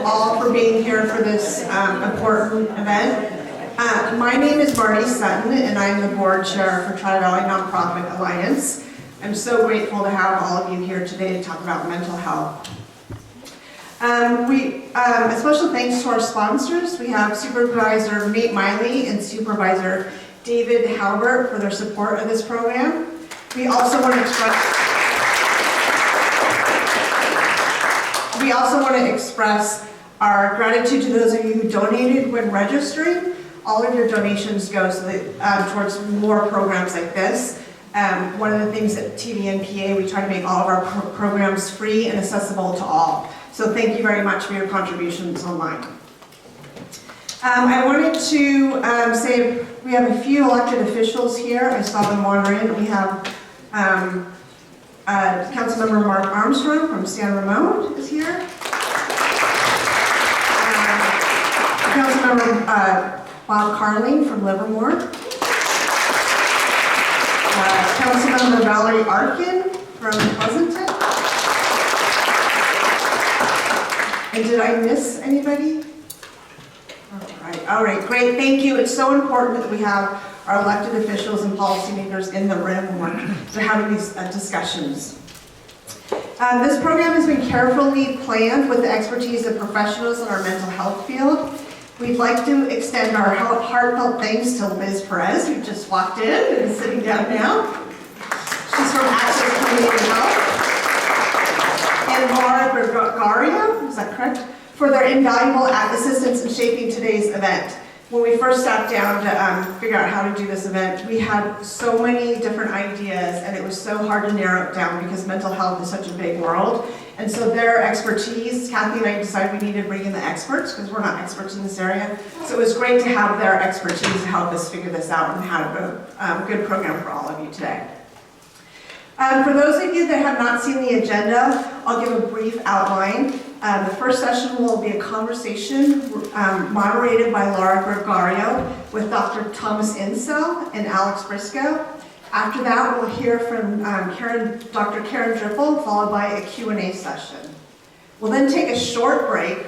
all for being here for this important event. My name is Marty Sutton, and I'm the board chair for Tri-Valley Nonprofit Alliance. I'm so grateful to have all of you here today to talk about mental health. A special thanks to our sponsors. We have Supervisor Nate Miley and Supervisor David Halbert for their support of this program. We also want to express our gratitude to those of you who donated when registering. All of your donations go towards more programs like this. One of the things at TVNPA, we try to make all of our programs free and accessible to all. So thank you very much for your contributions online. I wanted to say we have a few elected officials here. I saw them wandering. We have Councilmember Mark Armstrong from San Ramon is here. Councilmember Bob Carling from Livermore. Councilmember Valerie Arkin from Pleasanton. And did I miss anybody? All right, great, thank you. It's so important that we have our elected officials and policymakers in the room when we're having these discussions. This program has been carefully planned with the expertise of professionals in our mental health field. We'd like to extend our heartfelt thanks to Liz Perez, who just walked in and is sitting down now. She's from Access Community Health. And Lara Gregorio, is that correct? For their invaluable assistance in shaping today's event. When we first sat down to figure out how to do this event, we had so many different ideas, and it was so hard to narrow it down because mental health is such a big world. And so their expertise, Kathy and I decided we needed to bring in the experts because we're not experts in this area. So it was great to have their expertise to help us figure this out and have a good program for all of you today. For those of you that have not seen the agenda, I'll give a brief outline. The first session will be a conversation moderated by Lara Gregorio with Dr. Thomas Insel and Alex Briscoe. After that, we'll hear from Dr. Karen Dripple, followed by a Q&A session. We'll then take a short break.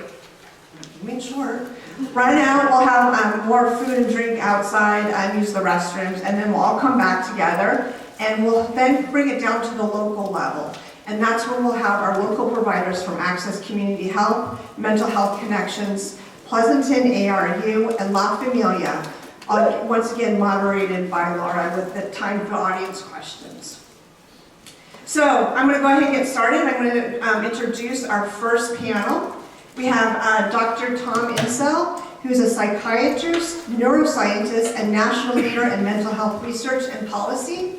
Run out, we'll have more food and drink outside, use the restrooms, and then we'll all come back together, and we'll then bring it down to the local level. And that's where we'll have our local providers from Access Community Health, Mental Health Connections, Pleasanton ARU, and La Familia, once again moderated by Lara with the time for audience questions. So I'm going to go ahead and get started. I'm going to introduce our first panel. We have Dr. Tom Insel, who's a psychiatrist, neuroscientist, and national leader in mental health research and policy.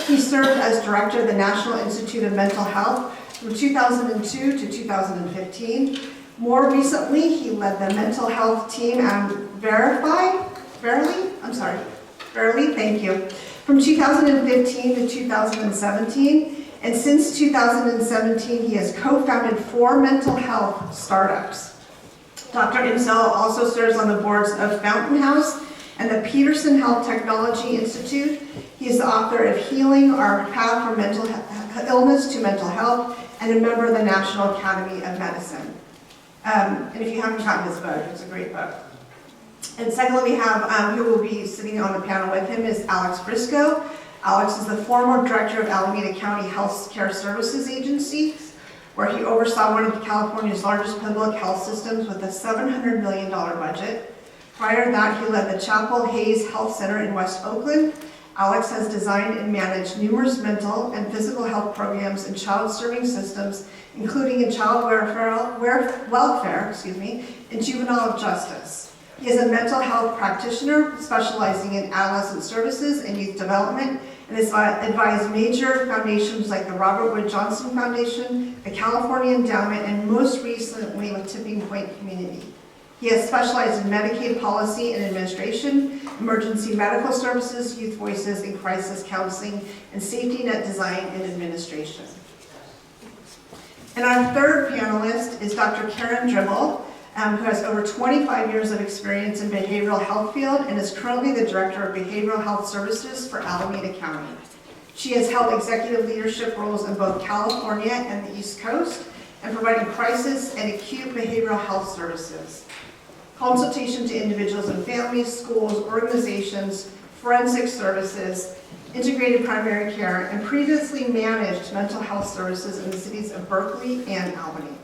He served as director of the National Institute of Mental Health from 2002 to 2015. More recently, he led the mental health team at Verily, thank you, from 2015 to 2017. And since 2017, he has co-founded 4 mental health startups. Dr. Insel also serves on the boards of Fountain House and the Peterson Health Technology Institute. He is the author of Healing, Our Path from Mental Illness to Mental Health, and a member of the National Academy of Medicine. And if you haven't gotten his book, it's a great book. And secondly, we have, who will be sitting on the panel with him, is Alex Briscoe. Alex is the former director of Alameda County Health Care Services Agency, where he oversaw one of California's largest public health systems with a $700 million budget. Prior to that, he led the Chapel Hayes Health Center in West Oakland. Alex has designed and managed numerous mental and physical health programs and child serving systems, including in child welfare, and juvenile justice. He is a mental health practitioner specializing in adolescent services and youth development, and has advised major foundations like the Robert Wood Johnson Foundation, the California Endowment, and most recently with Tipping Point Community. He has specialized in Medicaid policy and administration, emergency medical services, youth voices, and crisis counseling, and safety net design and administration. And our third panelist is Dr. Karen Dripple, who has over 25 years of experience in behavioral health field and is currently the Director of Behavioral Health Services for Alameda County. She has held executive leadership roles in both California and the East Coast, and providing crisis and acute behavioral health services, consultation to individuals and families, schools, organizations, forensic services, integrated primary care, and previously managed mental health services in the cities of Berkeley and Albany.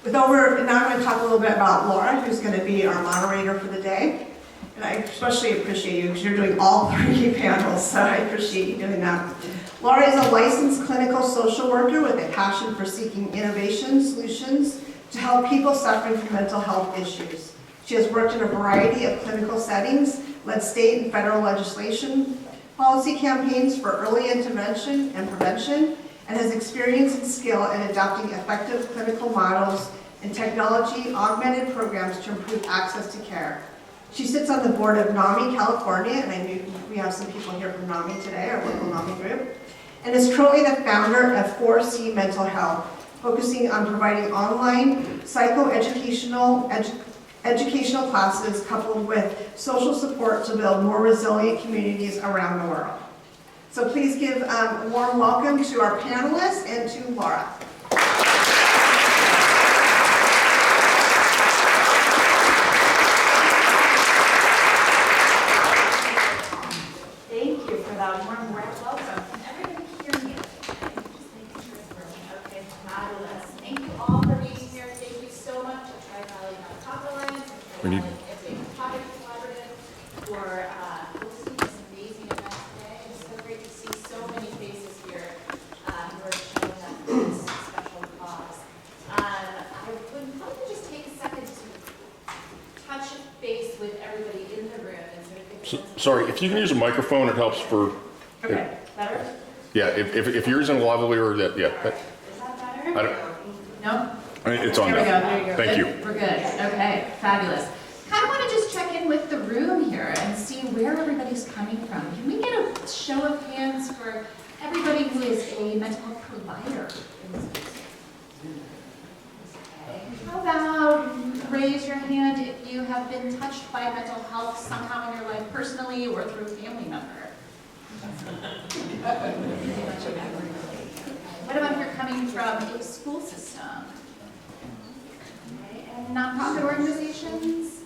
Now I'm going to talk a little bit about Lara, who's going to be our moderator for the day. And I especially appreciate you because you're doing all 3 panels, so I appreciate you doing that. Lara is a licensed clinical social worker with a passion for seeking innovation solutions to help people suffering from mental health issues. She has worked in a variety of clinical settings, led state and federal legislation, policy campaigns for early intervention and prevention, and has experience and skill in adopting effective clinical models and technology-augmented programs to improve access to care. She sits on the board of NAMI California, and I know we have some people here from NAMI today, our local NAMI group, and is currently the founder of 4C Mental Health, focusing on providing online psychoeducational educational classes coupled with social support to build more resilient communities around the world. So please give a warm welcome to our panelists and to Lara. Thank you for that warm welcome. Can everybody hear me? Just making sure it's working. Okay, fabulous. Thank you all for being here. Thank you so much to Tri-Valley Nonprofit Alliance and Tri-Valley Project Collaborative for hosting this amazing event today. It's so great to see so many faces here who are showing up for this special cause. I would love to just take a second to touch base with everybody in the room and sort of give a sense of Sorry, if you can use a microphone, it helps for. Okay, better? Yeah, if yours isn't lovely or that, yeah. Is that better? I don't, No? I mean, it's on There we go, now. there you go. Thank Good. you. We're good. Okay, fabulous. Kind of want to just check in with the room here and see where everybody's coming from. Can we get a show of hands for everybody who is a mental health provider in this case? Okay. How about raise your hand if you have been touched by mental health somehow in your life personally or through a family member? What about if you're coming from a school system? Okay, and nonprofit organizations?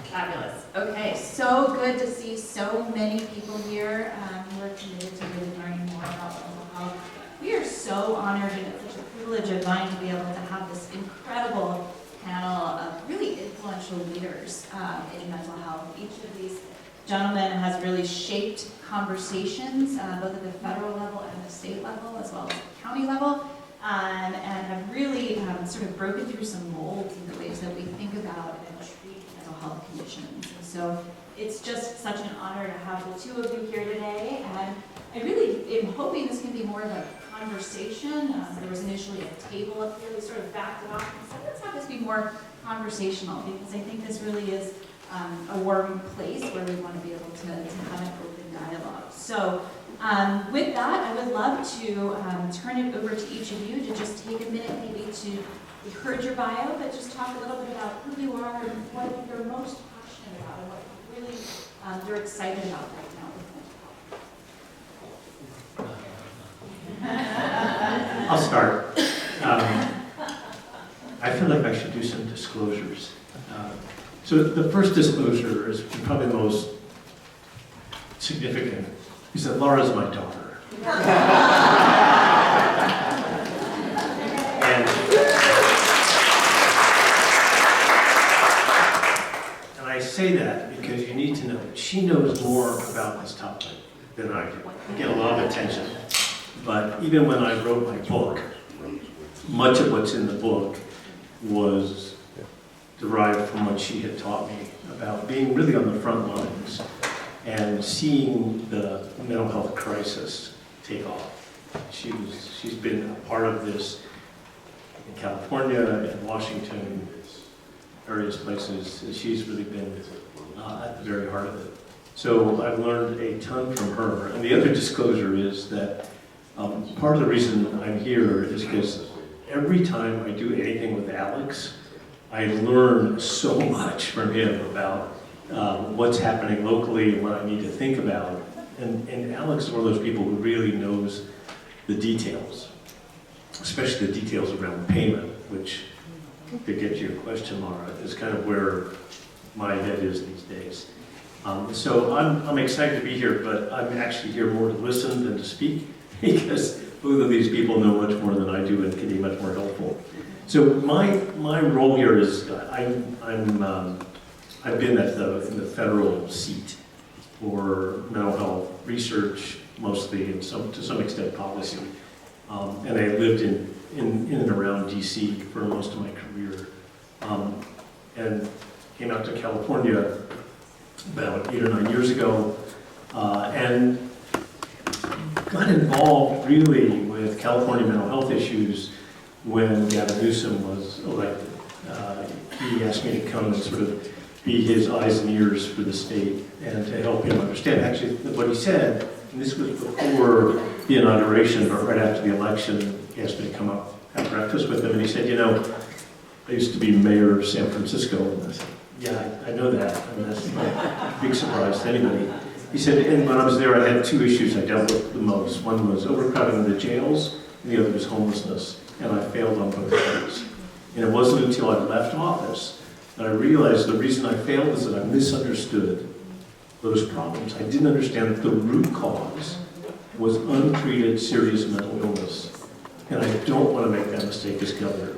Fabulous. Okay, so good to see so many people here who are committed to really learning more about mental health. We are so honored and it's such a privilege of mine to be able to have this incredible panel of really influential leaders in mental health. Each of these gentlemen has really shaped conversations, both at the federal level and the state level, as well as the county level, and have really sort of broken through some molds in the ways that we think about and treat mental health conditions. And so it's just such an honor to have the two of you here today, and I really am hoping this can be more of a conversation. There was initially a table up here, we sort of backed it off and said, let's have this be more conversational, because I think this really is a warm place where we want to be able to have an open dialogue. So with that, I would love to turn it over to each of you to just take a minute maybe to, we heard your bio, but just talk a little bit about who you are and what you're most passionate about and what really you're excited about right now with mental health. I'll start. I feel like I should do some disclosures. So the first disclosure is probably the most significant, is that Lara's my daughter. And I say that because you need to know that she knows more about this topic than I do. I get a lot of attention. But even when I wrote my book, much of what's in the book was derived from what she had taught me about being really on the front lines and seeing the mental health crisis take off. She's been a part of this in California, in Washington, various places. She's really been at the very heart of it. So I've learned a ton from her. And the other disclosure is that part of the reason I'm here is because every time I do anything with Alex, I learn so much from him about what's happening locally and what I need to think about. And Alex is one of those people who really knows the details. especially the details around payment, which, to get to your question, Lara, is kind of where my head is these days. So I'm excited to be here, but I'm actually here more to listen than to speak, because both of these people know much more than I do and can be much more helpful. So my role here is I've been in the federal seat for mental health research, mostly, and to some extent policy. And I lived in and around DC for most of my career, and came out to California about 8 or 9 years ago, and got involved really with California mental health issues when Gavin Newsom was elected. He asked me to come and sort of be his eyes and ears for the state and to help him understand. Actually, what he said, and this was before the inauguration, but right after the election, he asked me to come up, have breakfast with him, and he said, you know, I used to be mayor of San Francisco. And I said, yeah, I know that. I mean, that's not a big surprise to anybody. He said, and when I was there, I had 2 issues I dealt with the most. One was overcrowding in the jails, and the other was homelessness. And I failed on both of those. And it wasn't until I left office that I realized the reason I failed is that I misunderstood those problems. I didn't understand that the root cause was untreated serious mental illness. And I don't want to make that mistake as governor.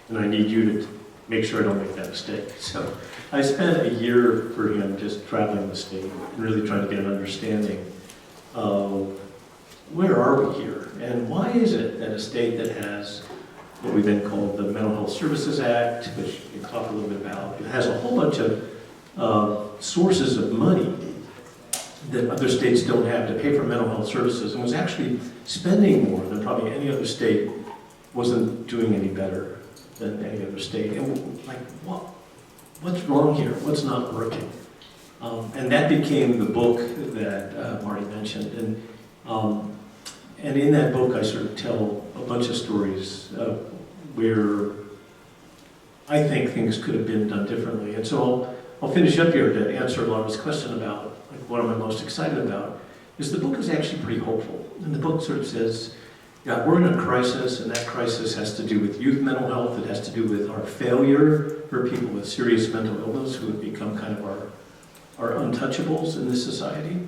And I need you to make sure I don't make that mistake. So I spent a year for him just traveling the state and really trying to get an understanding of where are we here? And why is it that a state that has what we then call the Mental Health Services Act, which we can talk a little bit about, it has a whole bunch of sources of money that other states don't have to pay for mental health services, and was actually spending more than probably any other state, wasn't doing any better than any other state. And like, what's wrong here? What's not working? And that became the book that Marty mentioned. And in that book, I sort of tell a bunch of stories where I think things could have been done differently. And so I'll finish up here to answer Lara's question about like, what am I most excited about, is the book is actually pretty hopeful. And the book sort of says, yeah, we're in a crisis, and that crisis has to do with youth mental health. It has to do with our failure for people with serious mental illness who have become kind of our untouchables in this society.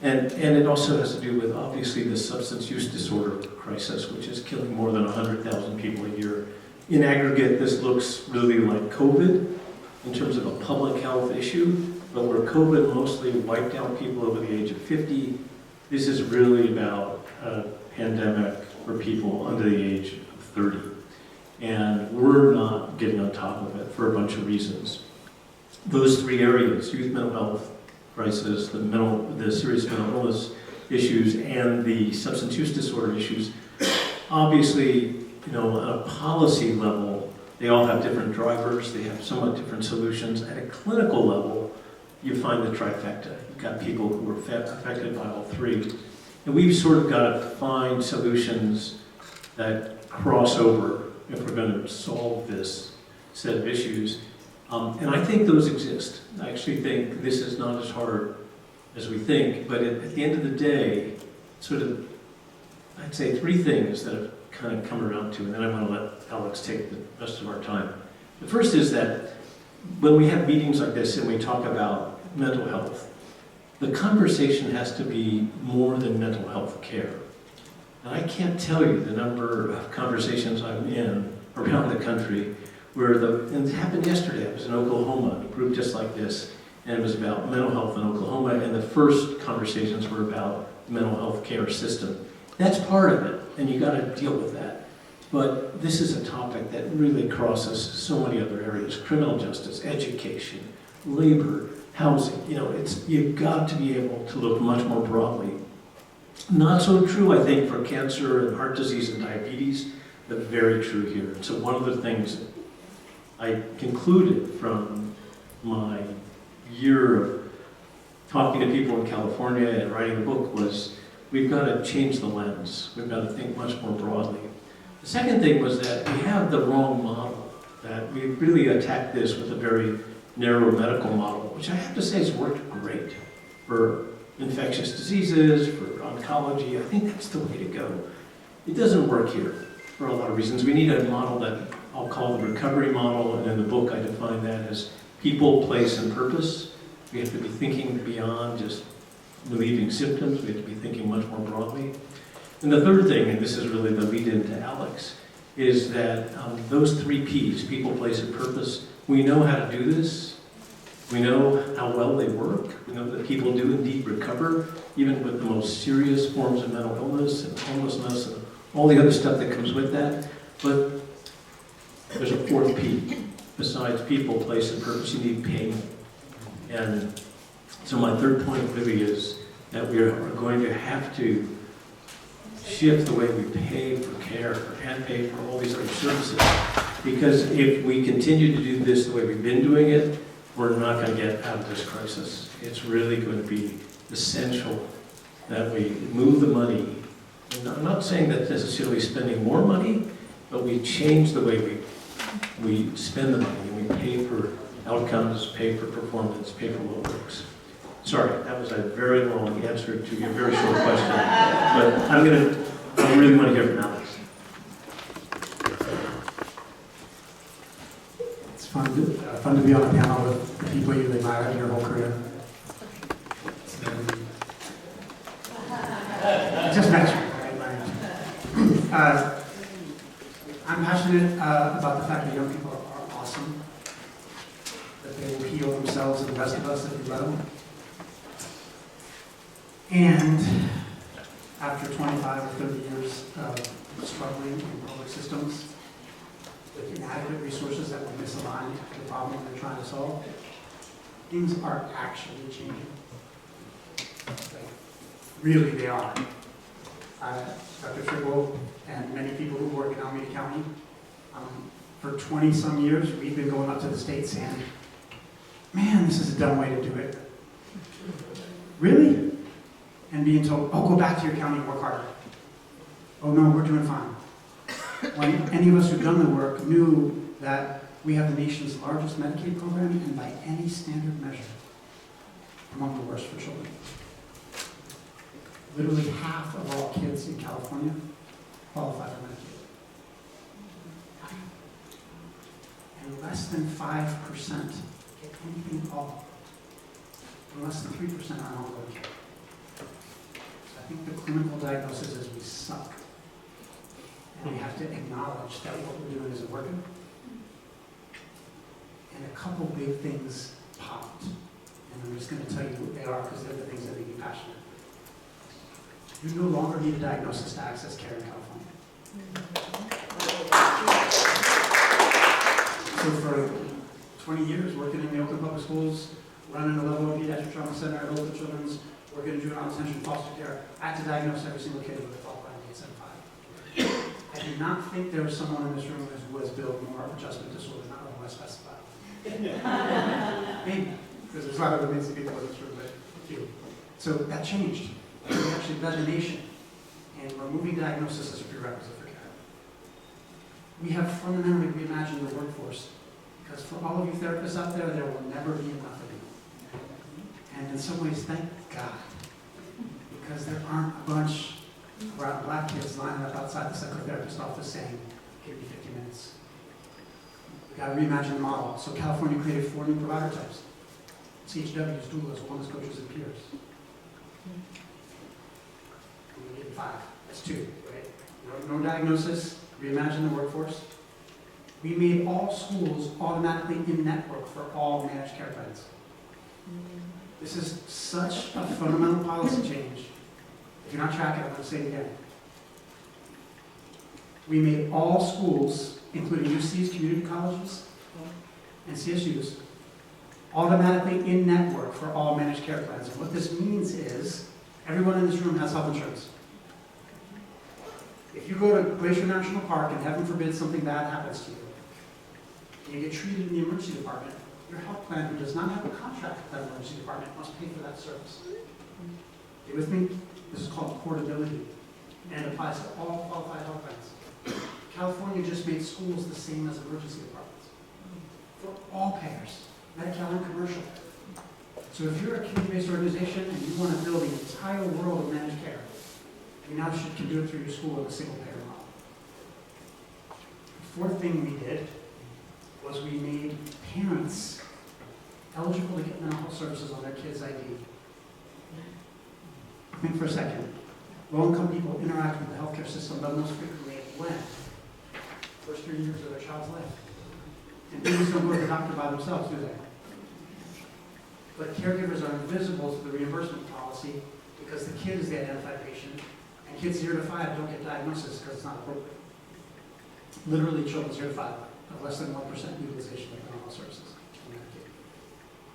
And it also has to do with, obviously, the substance use disorder crisis, which is killing more than 100,000 people a year. In aggregate, this looks really like COVID in terms of a public health issue, but where COVID mostly wiped out people over the age of 50, this is really about a pandemic for people under the age of 30. And we're not getting on top of it for a bunch of reasons. Those 3 areas, youth mental health crisis, the serious mental illness issues, and the substance use disorder issues, obviously, you know, on a policy level, they all have different drivers, they have somewhat different solutions. At a clinical level, you find the trifecta. You've got people who are affected by all 3. And we've sort of got to find solutions that cross over if we're going to solve this set of issues. And I think those exist. I actually think this is not as hard as we think, but at the end of the day, sort of, I'd say 3 things that have kind of come around to, and then I'm going to let Alex take the rest of our time. The first is that when we have meetings like this and we talk about mental health, the conversation has to be more than mental health care. And I can't tell you the number of conversations I'm in around the country where and it happened yesterday. I was in Oklahoma, a group just like this, and it was about mental health in Oklahoma, and the first conversations were about the mental health care system. That's part of it, and you got to deal with that. But this is a topic that really crosses so many other areas: criminal justice, education, labor, housing. You know, you've got to be able to look much more broadly. Not so true, I think, for cancer and heart disease and diabetes, but very true here. And so one of the things I concluded from my year of talking to people in California and writing the book was, we've got to change the lens. We've got to think much more broadly. The second thing was that we have the wrong model, that we really attacked this with a very narrow medical model, which I have to say has worked great for infectious diseases, for oncology. I think that's the way to go. It doesn't work here for a lot of reasons. We need a model that I'll call the recovery model, and in the book I define that as people, place, and purpose. We have to be thinking beyond just relieving symptoms. We have to be thinking much more broadly. And the third thing, and this is really the lead-in to Alex, is that those 3 Ps, people, place, and purpose, we know how to do this. We know how well they work. We know that people do indeed recover, even with the most serious forms of mental illness and homelessness and all the other stuff that comes with that. But there's a 4th P. Besides people, place, and purpose, you need payment. And so my third point really is that we are going to have to shift the way we pay for care and pay for all these other services. Because if we continue to do this the way we've been doing it, we're not going to get out of this crisis. It's really going to be essential that we move the money. And I'm not saying that necessarily spending more money, but we change the way we spend the money, and we pay for outcomes, pay for performance, pay for what works. Sorry, that was a very long answer to your very short question, but I really want to hear from Alex. It's fun to be on a panel with the people you admire in your whole career. Just met you, right? I'm passionate about the fact that young people are awesome, that they will heal themselves and the rest of us if we let them. And after 25 or 30 years of struggling in public systems with inadequate resources that were misaligned to the problem they're trying to solve, things are actually changing. Like, really, they are. Dr. Triggle and many people who work in Alameda County, for 20-some years, we've been going up to the state saying, man, this is a dumb way to do it. Really? And being told, oh, go back to your county and work harder. Oh no, we're doing fine. When any of us who've done the work knew that we have the nation's largest Medicaid program, and by any standard measure, among the worst for children. Literally half of all kids in California qualify for Medicaid. And less than 5% get anything at all. And less than 3% are ongoing care. So I think the clinical diagnosis is we suck. And we have to acknowledge that what we're doing isn't working. And a couple big things popped. And I'm just going to tell you what they are because they're the things that make me passionate. You no longer need a diagnosis to access care in California. So for 20 years, working in the Oakland Public Schools, running a level of pediatric trauma center at Oakland Children's, working in juvenile detention foster care, I had to diagnose every single kid with qualifying DSM-5. I do not think there was someone in this room who has built more adjustment disorder not otherwise specified. Maybe, because there's a lot of amazing people in this room, but a few. So that changed. We actually led the nation in removing diagnosis as a prerequisite for care. We have fundamentally reimagined the workforce because for all of you therapists out there, there will never be enough of you. And in some ways, thank God, because there aren't a bunch of brown and black kids lining up outside the psychotherapist's office saying, give me 50 minutes. We've got to reimagine the model. So California created 4 new provider types. CHWs, doulas, wellness coaches, and peers. We get 5. That's 2, right? No diagnosis, reimagine the workforce. We made all schools automatically in-network for all managed care plans. This is such a fundamental policy change. If you're not tracking it, I'm going to say it again. We made all schools, including UCs, community colleges, and CSUs, automatically in-network for all managed care plans. And what this means is, everyone in this room has health insurance. If you go to Glacier National Park and heaven forbid something bad happens to you, and you get treated in the emergency department, your health plan who does not have a contract with that emergency department must pay for that service. You with me? This is called portability, and it applies to all qualified health plans. California just made schools the same as emergency departments for all payers, Medicare and commercial. So if you're a community-based organization and you want to build the entire world of managed care, You now can do it through your school in a single payer model. The fourth thing we did was we made parents eligible to get mental health services on their kid's ID. Think for a second. Low-income people interact with the healthcare system the most frequently when? First 3 years of their child's life. And babies don't go to the doctor by themselves, do they? But caregivers are invisible to the reimbursement policy because the kid is the identified patient, and kids 0 to 5 don't get diagnosis because it's not appropriate. Literally, children 0 to 5 have less than 1% utilization of mental health services in Medicaid.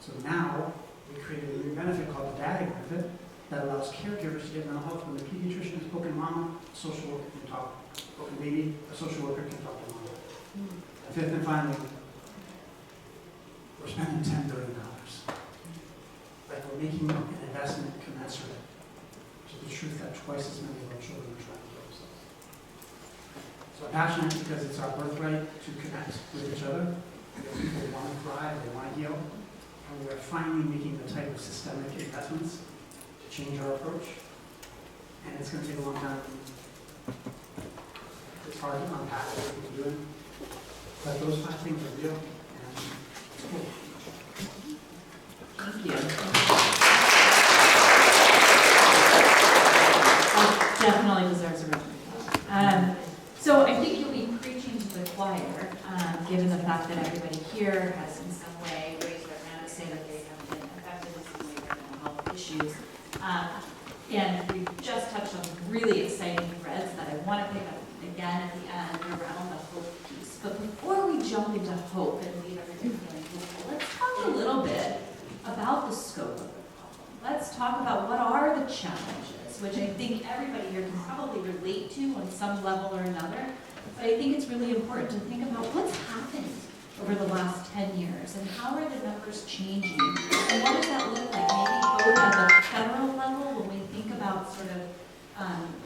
So now, we created a new benefit called the DAG benefit that allows caregivers to get mental health when the pediatrician is booking mama, a social worker can talk. Booking baby, a social worker can talk to mama. And fifth and finally, we're spending $10 billion. Like we're making an investment commensurate to the truth that twice as many of our children are trying to kill themselves. So I'm passionate because it's our birthright to connect with each other. Because people want to thrive, they want to heal. And we're finally making the type of systemic investments to change our approach. And it's going to take a long time. It's hard to unpack what we're doing. But those 5 things are real. And it's cool. Thank you. That definitely deserves a round of applause. So I think you'll be preaching to the choir, given the fact that everybody here has in some way raised their hand to say that they have been affected in some way by mental health issues. And we've just touched on really exciting threads that I want to pick up again at the end around the hope piece. But before we jump into hope and leave everybody feeling hopeful, let's talk a little bit about the scope of the problem. Let's talk about what are the challenges, which I think everybody here can probably relate to on some level or another. But I think it's really important to think about what's happened over the last 10 years and how are the numbers changing and what does that look like maybe both at the federal level when we think about sort of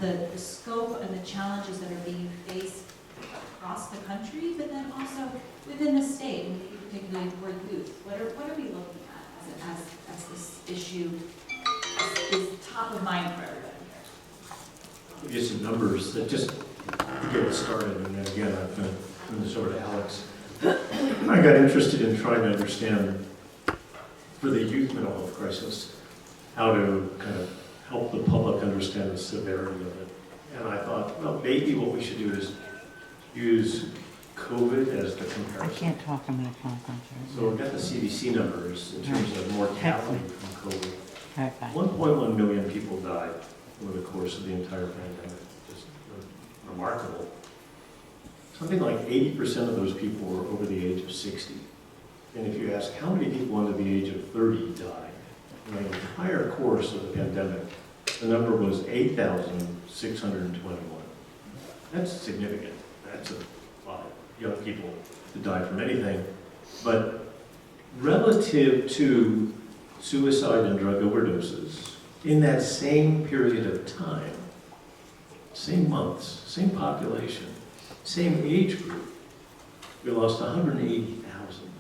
the scope and the challenges that are being faced across the country, but then also within the state, and particularly for youth. What are we looking at as this issue is top of mind for everybody here? I'll give some numbers that just get it started, and then again, I'm going to turn this over to Alex. I got interested in trying to understand, for the youth mental health crisis, how to kind of help the public understand the severity of it. And I thought, well, maybe what we should do is use COVID as the comparison. I can't talk, I'm in a conference. So we've got the CDC numbers in terms of mortality from COVID. Right, bye. 1.1 million people died over the course of the entire pandemic. Just remarkable. Something like 80% of those people were over the age of 60. And if you ask how many people under the age of 30 died in the entire course of the pandemic, the number was 8,621. That's significant. That's a lot of young people to die from anything. But relative to suicide and drug overdoses, in that same period of time, same months, same population, same age group, we lost 180,000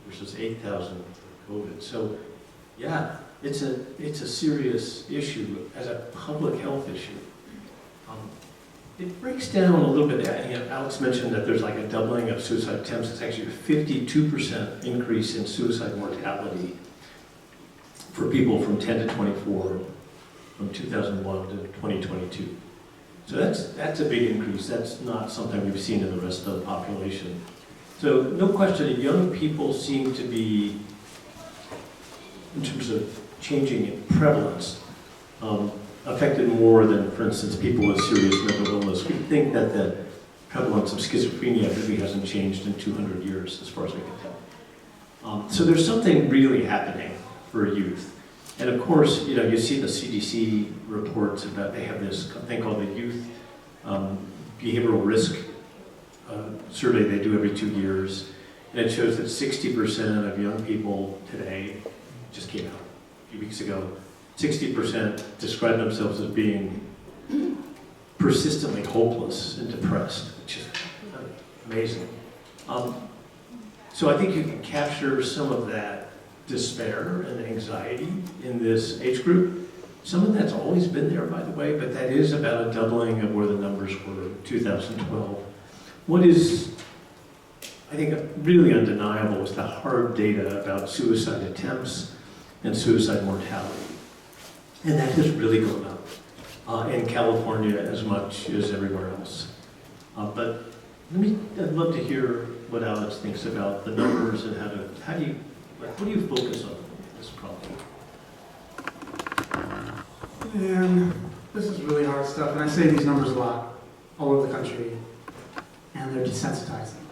versus 8,000 for COVID. So, yeah, it's a serious issue as a public health issue. It breaks down a little bit. Alex mentioned that there's like a doubling of suicide attempts. It's actually a 52% increase in suicide mortality for people from 10 to 24 from 2001 to 2022. So that's a big increase. That's not something we've seen in the rest of the population. So no question, young people seem to be, in terms of changing in prevalence, affected more than, for instance, people with serious mental illness. We think that the prevalence of schizophrenia really hasn't changed in 200 years, as far as we can tell. So there's something really happening for youth. And of course, you see the CDC reports about, they have this thing called the Youth Behavioral Risk Survey they do every 2 years. And it shows that 60% of young people today, just came out a few weeks ago, 60% describe themselves as being persistently hopeless and depressed, which is amazing. So I think you can capture some of that despair and anxiety in this age group. Some of that's always been there, by the way, but that is about a doubling of where the numbers were in 2012. What is, I think, really undeniable is the hard data about suicide attempts and suicide mortality. And that has really gone up in California as much as everywhere else. But I'd love to hear what Alex thinks about the numbers and what do you focus on in this problem? And this is really hard stuff, and I say these numbers a lot all over the country, and they're desensitizing.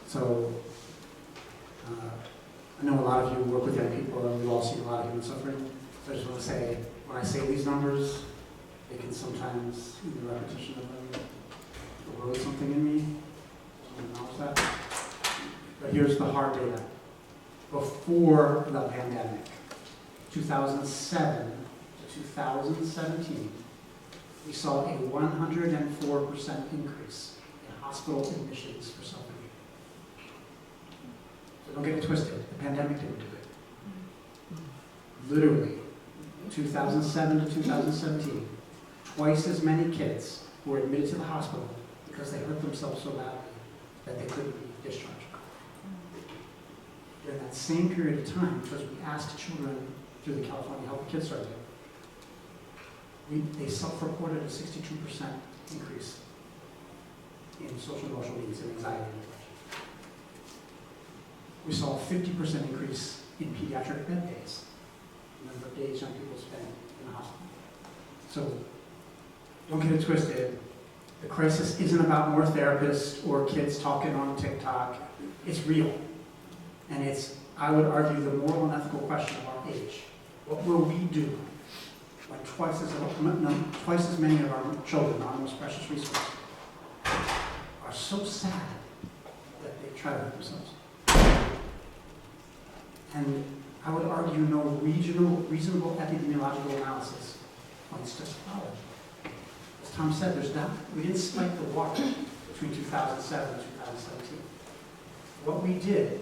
So, I know a lot of you work with young people, and we've all seen a lot of human suffering. So I just want to say, when I say these numbers, they can sometimes, the repetition of them, erode something in me. I don't acknowledge that. But here's the hard data. Before the pandemic, 2007 to 2017, we saw a 104% increase in hospital admissions for suffering. So don't get it twisted, the pandemic didn't do it. Literally, 2007 to 2017, twice as many kids were admitted to the hospital because they hurt themselves so badly that they couldn't be discharged. During that same period of time, because we asked children through the California Healthy Kids Survey, they self-reported a 62% increase in social emotional needs and anxiety and depression. We saw a 50% increase in pediatric bed days, the number of days young people spend in the hospital. So don't get it twisted. The crisis isn't about more therapists or kids talking on TikTok. It's real. And it's, I would argue, the moral and ethical question of our age. What will we do when twice as many of our children, our most precious resource, are so sad that they try to hurt themselves? And I would argue no reasonable epidemiological analysis points to pathology. As Tom said, we didn't spike the water between 2007 and 2017. What we did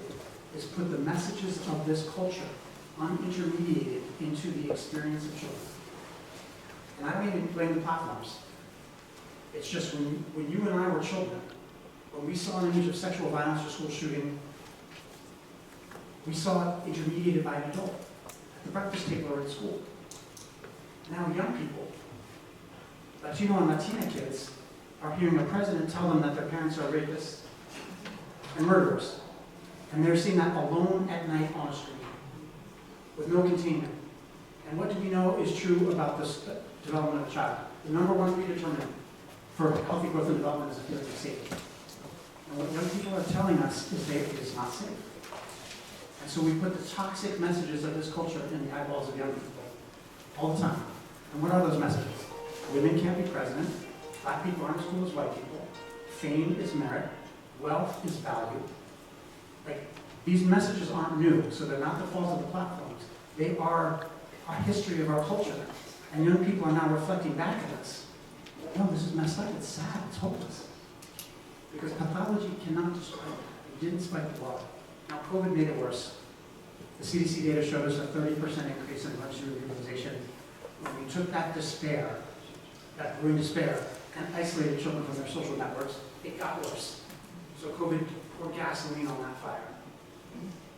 is put the messages of this culture unintermediated into the experience of children. And I don't even blame the platforms. It's just when you and I were children, when we saw an image of sexual violence or school shooting, we saw it intermediated by an adult at the breakfast table or at school. Now young people, Latino and Latina kids, are hearing a president tell them that their parents are rapists and murderers. And they're seeing that alone at night on a screen with no containment. And what do we know is true about this development of a child? The number one predeterminant for healthy growth and development is a feeling of safety. And what young people are telling us is that it is not safe. And so we put the toxic messages of this culture in the eyeballs of young people all the time. And what are those messages? Women can't be president. Black people aren't as cool as white people. Fame is merit. Wealth is value. Like, these messages aren't new, so they're not the fault of the platforms. They are a history of our culture. And young people are now reflecting back at us. No, this is messed up, it's sad, it's hopeless. Because pathology cannot describe that. It didn't spike the water. Now, COVID made it worse. The CDC data showed us a 30% increase in emergency room utilization. When we took that despair, that brewing despair, and isolated children from their social networks, it got worse. So COVID poured gasoline on that fire.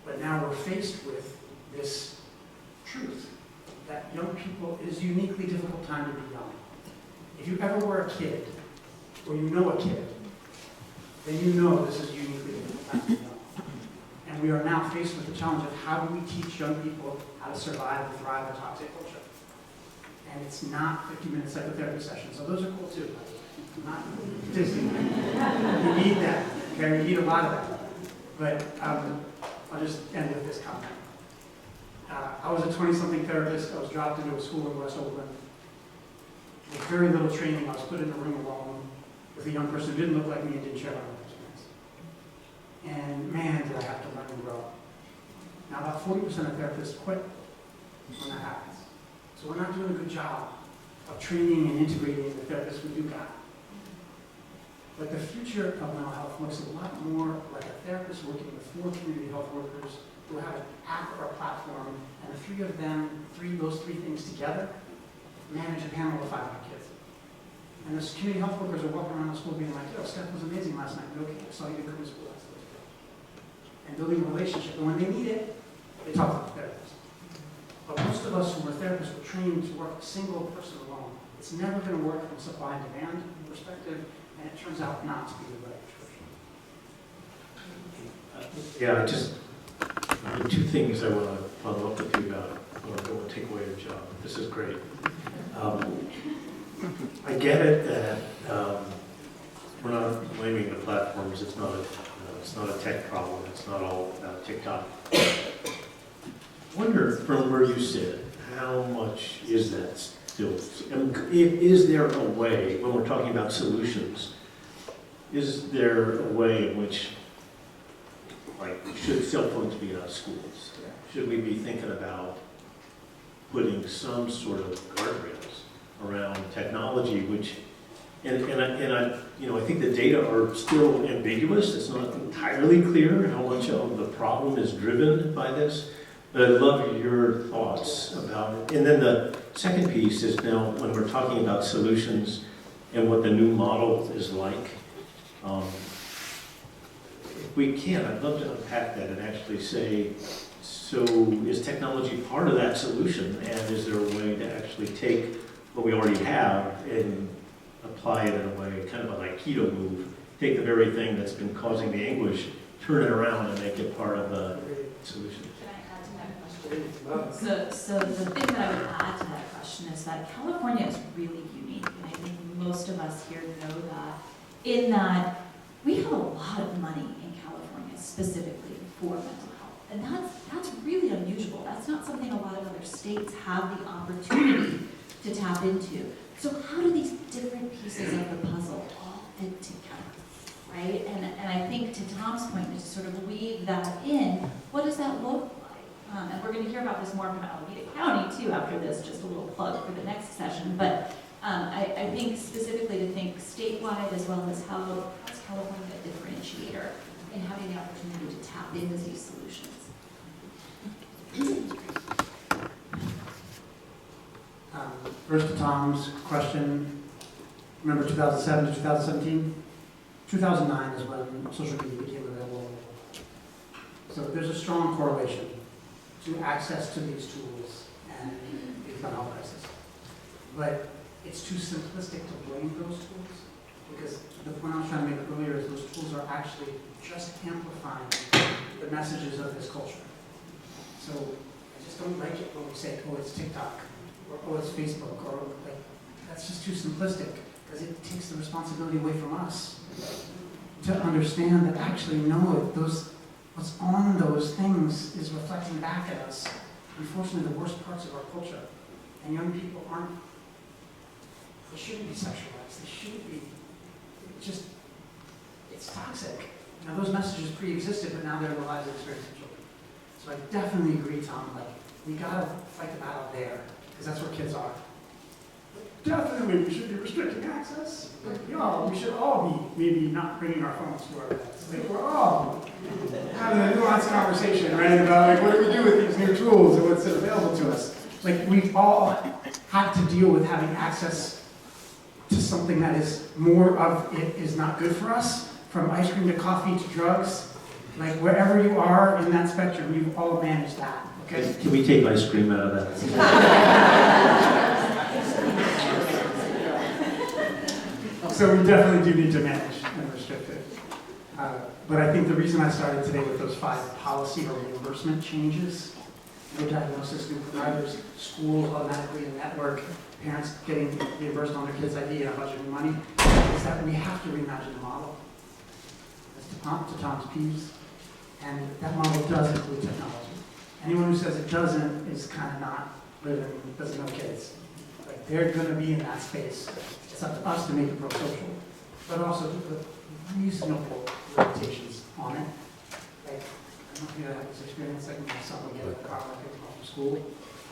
But now we're faced with this truth that young people, it is a uniquely difficult time to be young. If you ever were a kid, or you know a kid, then you know this is a uniquely difficult time to be young. And we are now faced with the challenge of how do we teach young people how to survive and thrive in a toxic culture? And it's not 50-minute psychotherapy sessions, so those are cool too. Not Disney. You need that, okay? You need a lot of that. But I'll just end with this comment. I was a 20-something therapist. I was dropped into a school in West Oakland. With very little training, I was put in a room alone with a young person who didn't look like me and didn't share my life experience. And man, did I have to learn and grow. Now, about 40% of therapists quit when that happens. So we're not doing a good job of training and integrating the therapists we do got. But the future of mental health looks a lot more like a therapist working with 4 community health workers who have an app or a platform, and the three of them, those three things together, manage a panel of 500 kids. And those community health workers are walking around the school being like, yo, Steph was amazing last night. Okay, I saw you come to school last night. And building a relationship. And when they need it, they talk to the therapist. But most of us who are therapists were trained to work a single person alone. It's never going to work from supply and demand perspective, and it turns out not to be the right prescription. Yeah, just the two things I want to follow up with you about. I don't want to take away your job. This is great. I get it that we're not blaming the platforms. It's not a tech problem. It's not all about TikTok. Wonder from where you sit, how much is that still? Is there a way, when we're talking about solutions, is there a way in which, like, should cell phones be in our schools? Should we be thinking about putting some sort of guardrails around technology, which, I think the data are still ambiguous. It's not entirely clear how much of the problem is driven by this. But I'd love your thoughts about it. And then the second piece is now when we're talking about solutions and what the new model is like. If we can, I'd love to unpack that and actually say, so is technology part of that solution? And is there a way to actually take what we already have and apply it in a way, kind of a like Keynote move, take the very thing that's been causing the anguish, turn it around and make it part of the solution? Can I add to that question? So the thing that I would add to that question is that California is really unique, and I think most of us here know that, in that we have a lot of money in California specifically for mental health, and that's really unusual. That's not something a lot of other states have the opportunity to tap into. So how do these different pieces of the puzzle all fit together, right? And I think to Tom's point, to sort of weave that in, what does that look like? And we're going to hear about this more from Alameda County too after this, just a little plug for the next session. But I think specifically to think statewide as well as how's California a differentiator in having the opportunity to tap into these solutions. First to Tom's question, remember 2007 to 2017? 2009 is when social media became available. So there's a strong correlation to access to these tools and the mental health crisis. But it's too simplistic to blame those tools, because the point I was trying to make earlier is those tools are actually just amplifying the messages of this culture. So I just don't like it when we say, oh, it's TikTok, or oh, it's Facebook, or like, that's just too simplistic, because it takes the responsibility away from us to understand that actually, no, what's on those things is reflecting back at us, unfortunately, the worst parts of our culture. And young people they shouldn't be sexualized, they shouldn't be, it's toxic. Now those messages pre-existed, but now they're in the lives of experiencing children. So I definitely agree, Tom, like, we gotta fight the battle there, because that's where kids are. Definitely, we should be restricting access. Like, we should all be maybe not bringing our phones to our beds. Like, we're all having a nuanced conversation, right, about like, what do we do with these new tools and what's available to us? Like, we've all had to deal with having access to something that is more of it is not good for us, from ice cream to coffee to drugs. Like, wherever you are in that spectrum, you've all managed that, okay? Can we take ice cream out of that? So we definitely do need to manage and restrict it. But I think the reason I started today with those 5 policy or reimbursement changes, no diagnosis, new providers, schools automatically in network, parents getting reimbursed on their kids' ID and budgeting money, is that we have to reimagine the model. That's to Tom's piece. And that model does include technology. Anyone who says it doesn't is kind of not living, doesn't know kids. Like, they're going to be in that space. It's up to us to make it pro-social, but also to put reasonable limitations on it. Like, I don't know if you have this experience, like when my son would get in the car when I picked him up from school.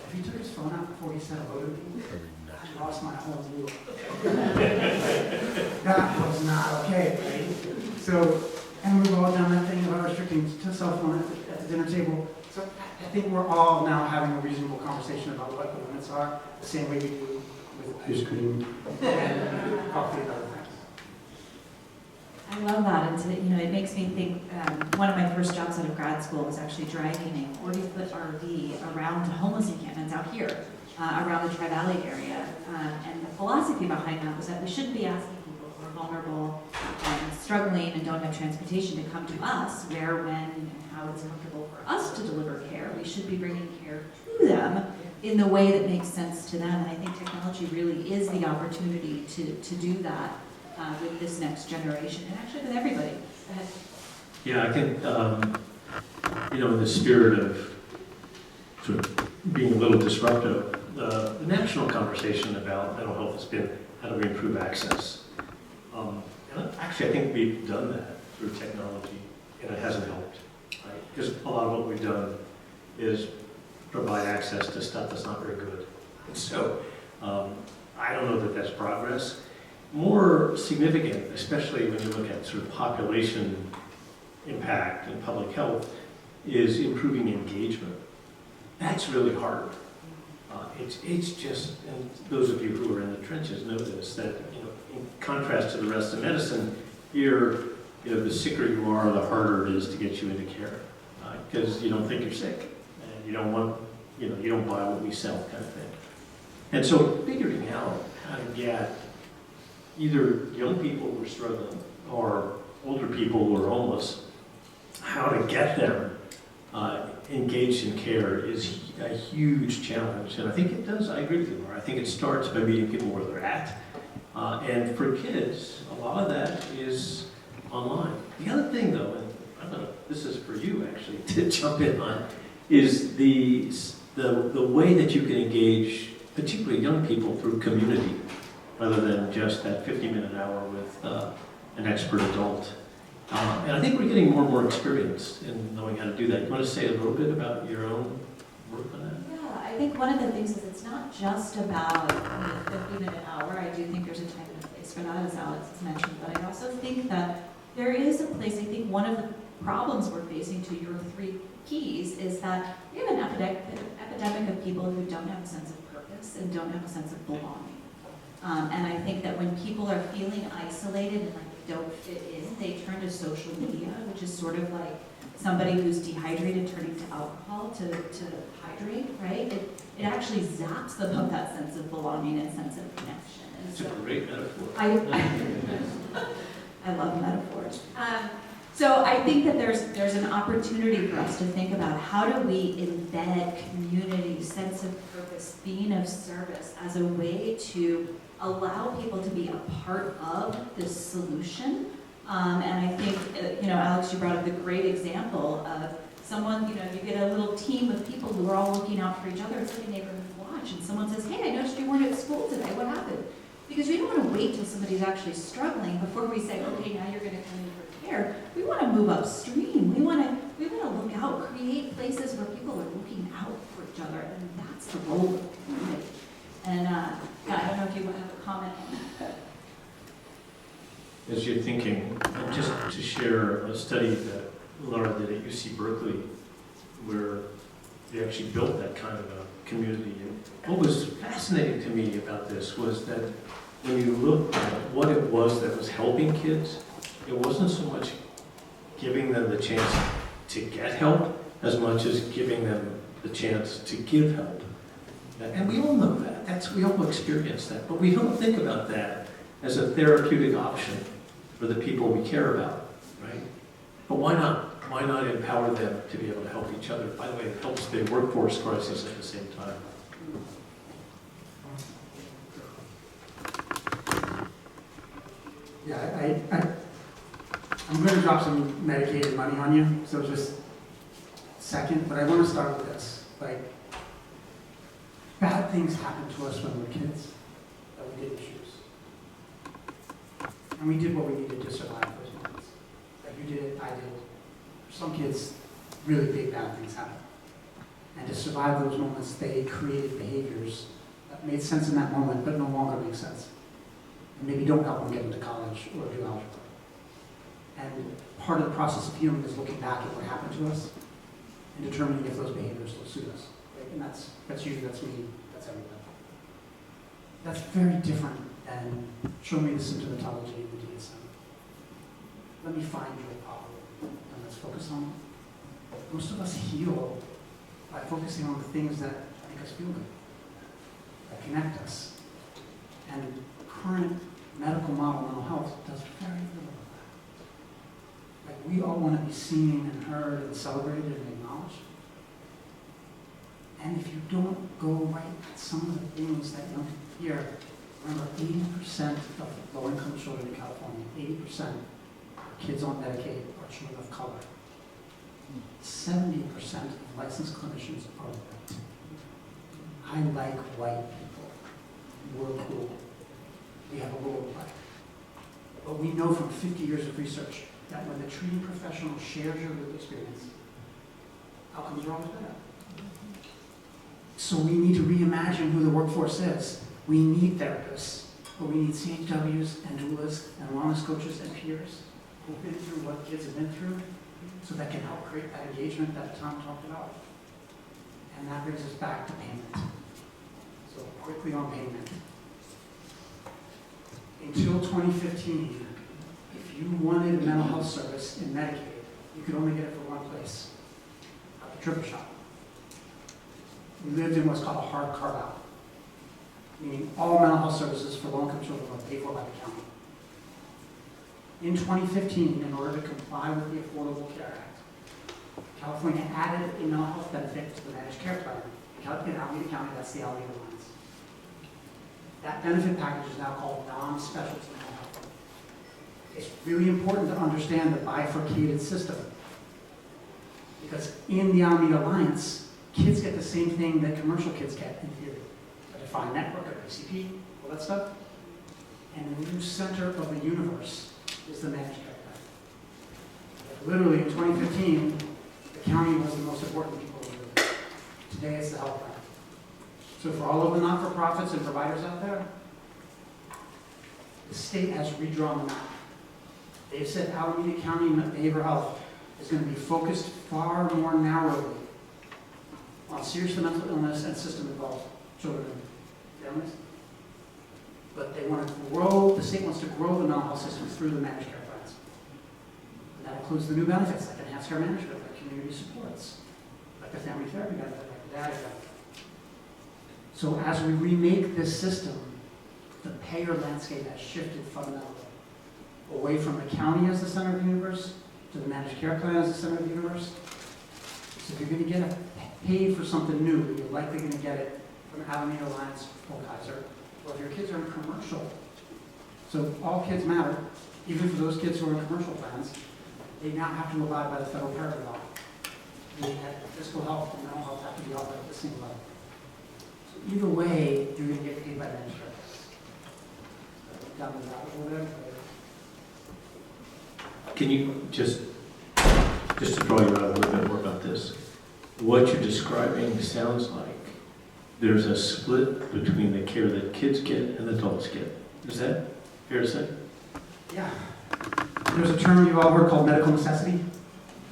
If he took his phone out before he said hello to me, I lost my whole view. That was not okay, right? So, and we've all done that thing about restricting to cell phone at the dinner table. So I think we're all now having a reasonable conversation about what the limits are, the same way we do with ice cream and coffee and other things. I love that, and it makes me think, one of my first jobs out of grad school was actually dragging a 40-foot RV around homeless encampments out here, around the Tri-Valley area, and the philosophy behind that was that we shouldn't be asking people who are vulnerable and struggling and don't have transportation to come to us, where, when, and how it's comfortable for us to deliver care. We should be bringing care to them in the way that makes sense to them, and I think technology really is the opportunity to do that. With this next generation, and actually with everybody. Go ahead. Yeah, I think, in the spirit of sort of being a little disruptive, the national conversation about mental health has been how do we improve access. And actually, I think we've done that through technology, and it hasn't helped, right? Because a lot of what we've done is provide access to stuff that's not very good. And so, I don't know that that's progress. More significant, especially when you look at sort of population impact and public health, is improving engagement. That's really hard. It's just, and those of you who are in the trenches know this, that in contrast to the rest of medicine, here, the sicker you are, the harder it is to get you into care, because you don't think you're sick, and you don't want, you don't buy what we sell, kind of thing. And so, figuring out how to get either young people who are struggling or older people who are homeless, how to get them engaged in care is a huge challenge. And I think it does, I agree with you, Lara. I think it starts by meeting people where they're at. And for kids, a lot of that is online. The other thing, though, and this is for you actually to jump in on, is the way that you can engage, particularly young people, through community, rather than just that 50-minute hour with an expert adult. And I think we're getting more and more experienced in knowing how to do that. You want to say a little bit about your own work on that? Yeah, I think one of the things is it's not just about the 50-minute hour. I do think there's a time and a place for that, as Alex has mentioned, but I also think that there is a place. I think one of the problems we're facing, to your 3 keys, is that we have an epidemic of people who don't have a sense of purpose and don't have a sense of belonging. And I think that when people are feeling isolated and like they don't fit in, they turn to social media, which is sort of like somebody who's dehydrated turning to alcohol to hydrate, right? It actually zaps them of that sense of belonging and sense of connection. And It's a great metaphor. I love metaphors. So I think that there's an opportunity for us to think about how do we embed community, sense of purpose, being of service as a way to allow people to be a part of this solution. And I think, Alex, you brought up the great example of someone, you get a little team of people who are all looking out for each other. It's like a neighborhood watch, and someone says, hey, I noticed you weren't at school today. What happened? Because we don't want to wait till somebody's actually struggling before we say, okay, now you're going to come in for care. We want to move upstream. We want to look out, create places where people are looking out for each other, and that's the role of the community. And I don't know if you want to have a comment on that. As you're thinking, just to share a study that Lara did at UC Berkeley, where they actually built that kind of a community. And what was fascinating to me about this was that when you looked at what it was that was helping kids, it wasn't so much giving them the chance to get help as much as giving them the chance to give help. And we all know that. We all experience that. But we don't think about that as a therapeutic option for the people we care about, right? But why not? Why not empower them to be able to help each other? By the way, it helps the workforce crisis at the same time. Yeah, I'm going to drop some medicated money on you, so just a second, but I want to start with this. Like, bad things happen to us when we're kids that we didn't choose. And we did what we needed to survive those moments. Like, you did it, I did. For some kids, really big bad things happen. And to survive those moments, they created behaviors that made sense in that moment, but no longer make sense. And maybe don't help them get into college or do algebra. And part of the process of healing is looking back at what happened to us and determining if those behaviors will suit us. Right? And that's you, that's me, that's everybody. That's very different than show me the symptomatology in the DSM. Let me find you a problem, and let's focus on it. Most of us heal by focusing on the things that make us feel good, that connect us. And current medical model mental health does very little of that. Like, we all want to be seen and heard and celebrated and acknowledged. And if you don't go right at some of the things that you don't hear, remember 80% of low-income children in California, 80% of kids on Medicaid are children of color. 70% of licensed clinicians are white. I like white people. We're cool. We have a role to play. But we know from 50 years of research that when the treating professional shares your lived experience, outcomes are always better. So we need to reimagine who the workforce is. We need therapists, but we need CHWs and doulas and wellness coaches and peers who've been through what kids have been through, so that can help create that engagement that Tom talked about. And that brings us back to payment. So quickly on payment. Until 2015, if you wanted a mental health service in Medicaid, you could only get it for one place, at the triple shot. We lived in what's called a hard carve-out, meaning all mental health services for low-income children were paid for by the county. In 2015, in order to comply with the Affordable Care Act, California added a mental health benefit to the managed care plan. In Alameda County, that's the Alameda Lines. That benefit package is now called non-specialty mental health. It's really important to understand the bifurcated system, because in the Alameda Alliance, kids get the same thing that commercial kids get in theory. A defined network, a PCP, all that stuff. And the new center of the universe is the managed care plan. Like, literally in 2015, the county was the most important people in the world. Today it's the health plan. So for all of the not-for-profits and providers out there, the state has redrawn the map. They've said Alameda County behavioral health is going to be focused far more narrowly on serious mental illness and system-involved children and families. But they want to grow, the state wants to grow the mental health system through the managed care plans. And that includes the new benefits like enhanced care management, like community supports, like the family therapy benefit, like the dad benefit. So as we remake this system, the payer landscape has shifted fundamentally away from the county as the center of the universe to the managed care plan as the center of the universe. So if you're going to get paid for something new, you're likely going to get it from Alameda Alliance or Kaiser, or if your kids are in commercial. So all kids matter, even for those kids who are in commercial plans, they now have to abide by the federal parity law. Physical health and mental health have to be offered at the same level. So either way, you're going to get paid by the insurance. Down the rabbit hole there. Can you just to draw you out a little bit more about this, what you're describing sounds like there's a split between the care that kids get and adults get. Is that fair to say? Yeah. There's a term you've all heard called medical necessity.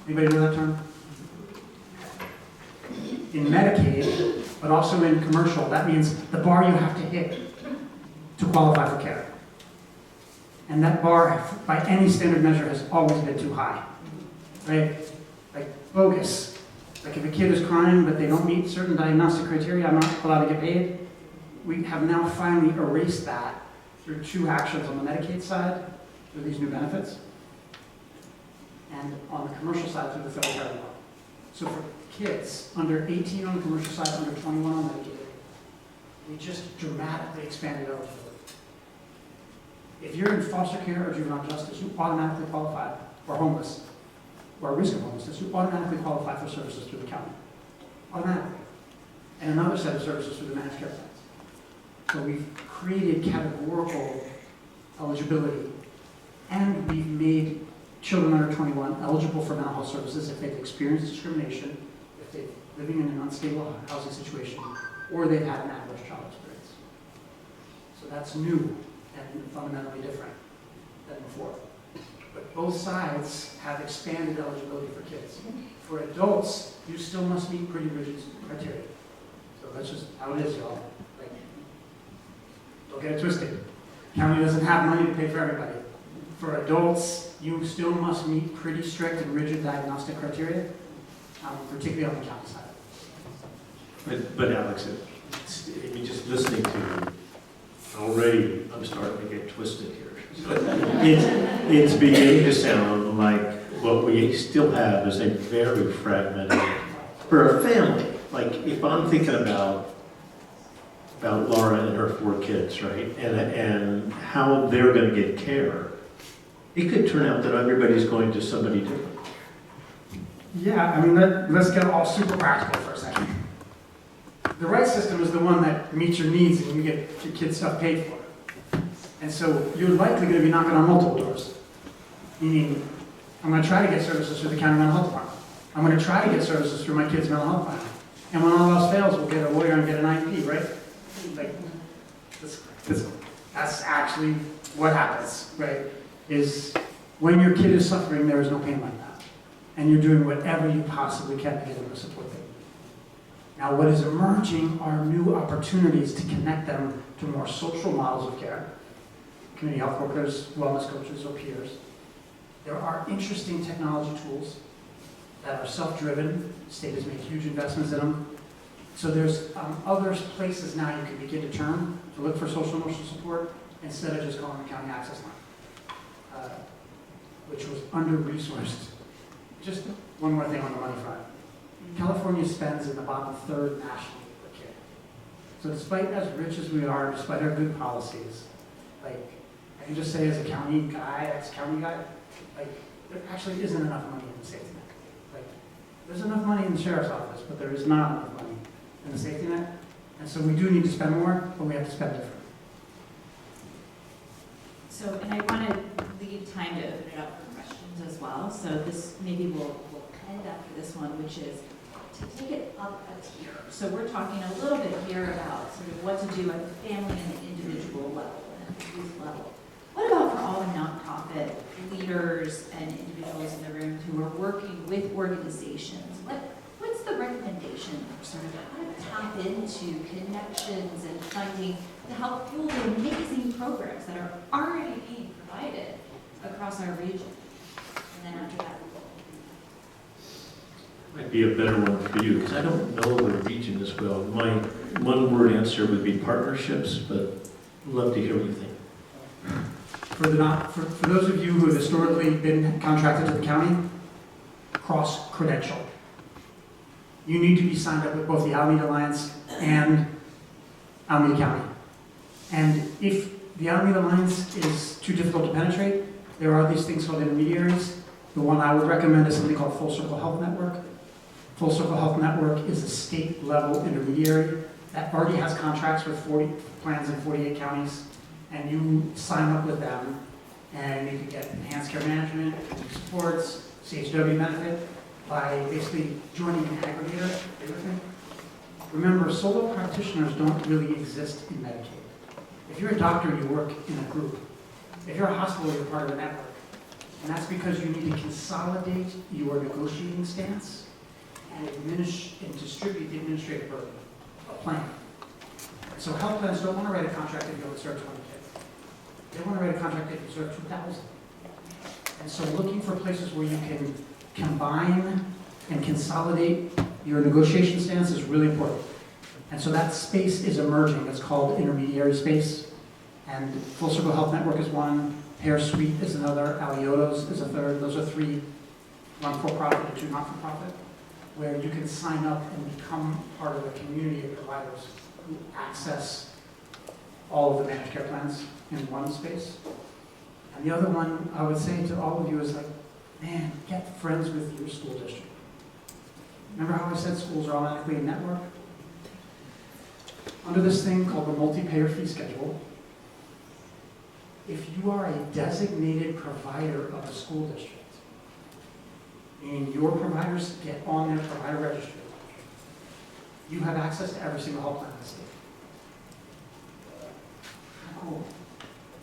Anybody know that term? In Medicaid, but also in commercial, that means the bar you have to hit to qualify for care. And that bar, by any standard measure, has always been too high, right? Like bogus. Like if a kid is crying but they don't meet certain diagnostic criteria, I'm not allowed to get paid. We have now finally erased that through two actions on the Medicaid side, through these new benefits, and on the commercial side through the federal parity law. So for kids under 18 on the commercial side, under 21 on Medicaid, we just dramatically expanded eligibility. If you're in foster care or juvenile justice, you automatically qualify, or homeless, or at risk of homelessness, you automatically qualify for services through the county. Automatically. And another set of services through the managed care plans. So we've created categorical eligibility, and we've made children under 21 eligible for mental health services if they've experienced discrimination, if they're living in an unstable housing situation, or they've had an adverse child experience. So that's new and fundamentally different than before. But both sides have expanded eligibility for kids. For adults, you still must meet pretty rigid criteria. So that's just how it is, y'all. Like, don't get it twisted. County doesn't have money to pay for everybody. For adults, you still must meet pretty strict and rigid diagnostic criteria, particularly on the county side. But Alex, I mean, just listening to you, already I'm starting to get twisted here. It's beginning to sound like what we still have is a very fragmented, for a family. Like if I'm thinking about Lara and her 4 kids, right, and how they're going to get care, it could turn out that everybody's going to somebody different. Yeah, I mean, let's get all super practical for a second. The right system is the one that meets your needs and you get your kids' stuff paid for. And so you're likely going to be knocking on multiple doors. Meaning, I'm going to try to get services through the county mental health department. I'm going to try to get services through my kid's mental health plan. And when all else fails, we'll get a lawyer and get an IEP, right? Like, that's actually what happens, right? Is when your kid is suffering, there is no pain like that. And you're doing whatever you possibly can to give them the support they need. Now, what is emerging are new opportunities to connect them to more social models of care. Community health workers, wellness coaches, or peers. There are interesting technology tools that are self-driven. The state has made huge investments in them. So there's other places now you can begin to turn to look for social emotional support instead of just calling the county access line, which was under-resourced. Just one more thing on the money front. California spends in the bottom third nationally per kid. So despite as rich as we are, despite our good policies, like, I can just say as a county guy, ex-county guy, like, there actually isn't enough money in the safety net. Like, there's enough money in the sheriff's office, but there is not enough money in the safety net. And so we do need to spend more, but we have to spend different. So, and I want to leave time to open it up for questions as well. So this, maybe we'll end after this one, which is to take it up a tier. So we're talking a little bit here about sort of what to do at the family and the individual level and at the youth level. What about for all the nonprofit leaders and individuals in the room who are working with organizations? What's the recommendation for sort of how to tap into connections and funding to help fuel the amazing programs that are already being provided across our region? And then after that, Might be a better one for you, because I don't know the region as well. My one-word answer would be partnerships, but I'd love to hear what you think. For those of you who have historically been contracted to the county, cross-credential. You need to be signed up with both the Alameda Alliance and Alameda County. And if the Alameda Alliance is too difficult to penetrate, there are these things called intermediaries. The one I would recommend is something called Full Circle Health Network. Full Circle Health Network is a state-level intermediary that already has contracts with 40 plans in 48 counties, and you sign up with them, and you can get enhanced care management, supports, CHW benefit, by basically joining an aggregator. Remember, solo practitioners don't really exist in Medicaid. If you're a doctor, you work in a group. If you're a hospital, you're part of a network. And that's because you need to consolidate your negotiating stance and distribute the administrative burden, a plan. So health plans don't want to write a contract if you only serve 20 kids. They want to write a contract if you serve 2,000. And so looking for places where you can combine and consolidate your negotiation stance is really important. And so that space is emerging. It's called intermediary space. And Full Circle Health Network is one, Pear Suite is another, Aliotos is a third. Those are 3 one-for-profit and 2 not-for-profit, where you can sign up and become part of a community of providers who access all of the managed care plans in one space. And the other one I would say to all of you is like, man, get friends with your school district. Remember how I said schools are automatically a network? Under this thing called the multi-payer fee schedule, if you are a designated provider of a school district, meaning your providers get on their provider registry, you have access to every single health plan in the state. Cool.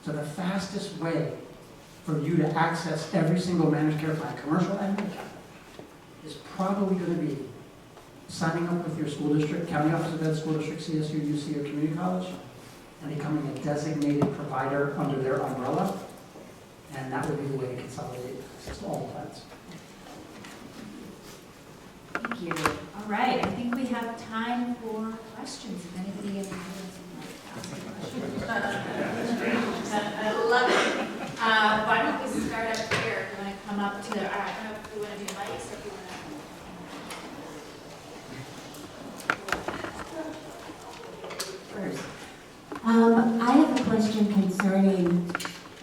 So the fastest way for you to access every single managed care plan, commercial and Medicare, is probably going to be signing up with your school district, county office of ed, school district, CSU, UC, or community college, and becoming a designated provider under their umbrella. And that would be the way to consolidate access to all plans. Thank you. All right, I think we have time for questions. If anybody in the audience would like to ask a question. I love it. Why don't we start up here? You want to come up to, I don't know if you want to do mics or if you want First, I have a question concerning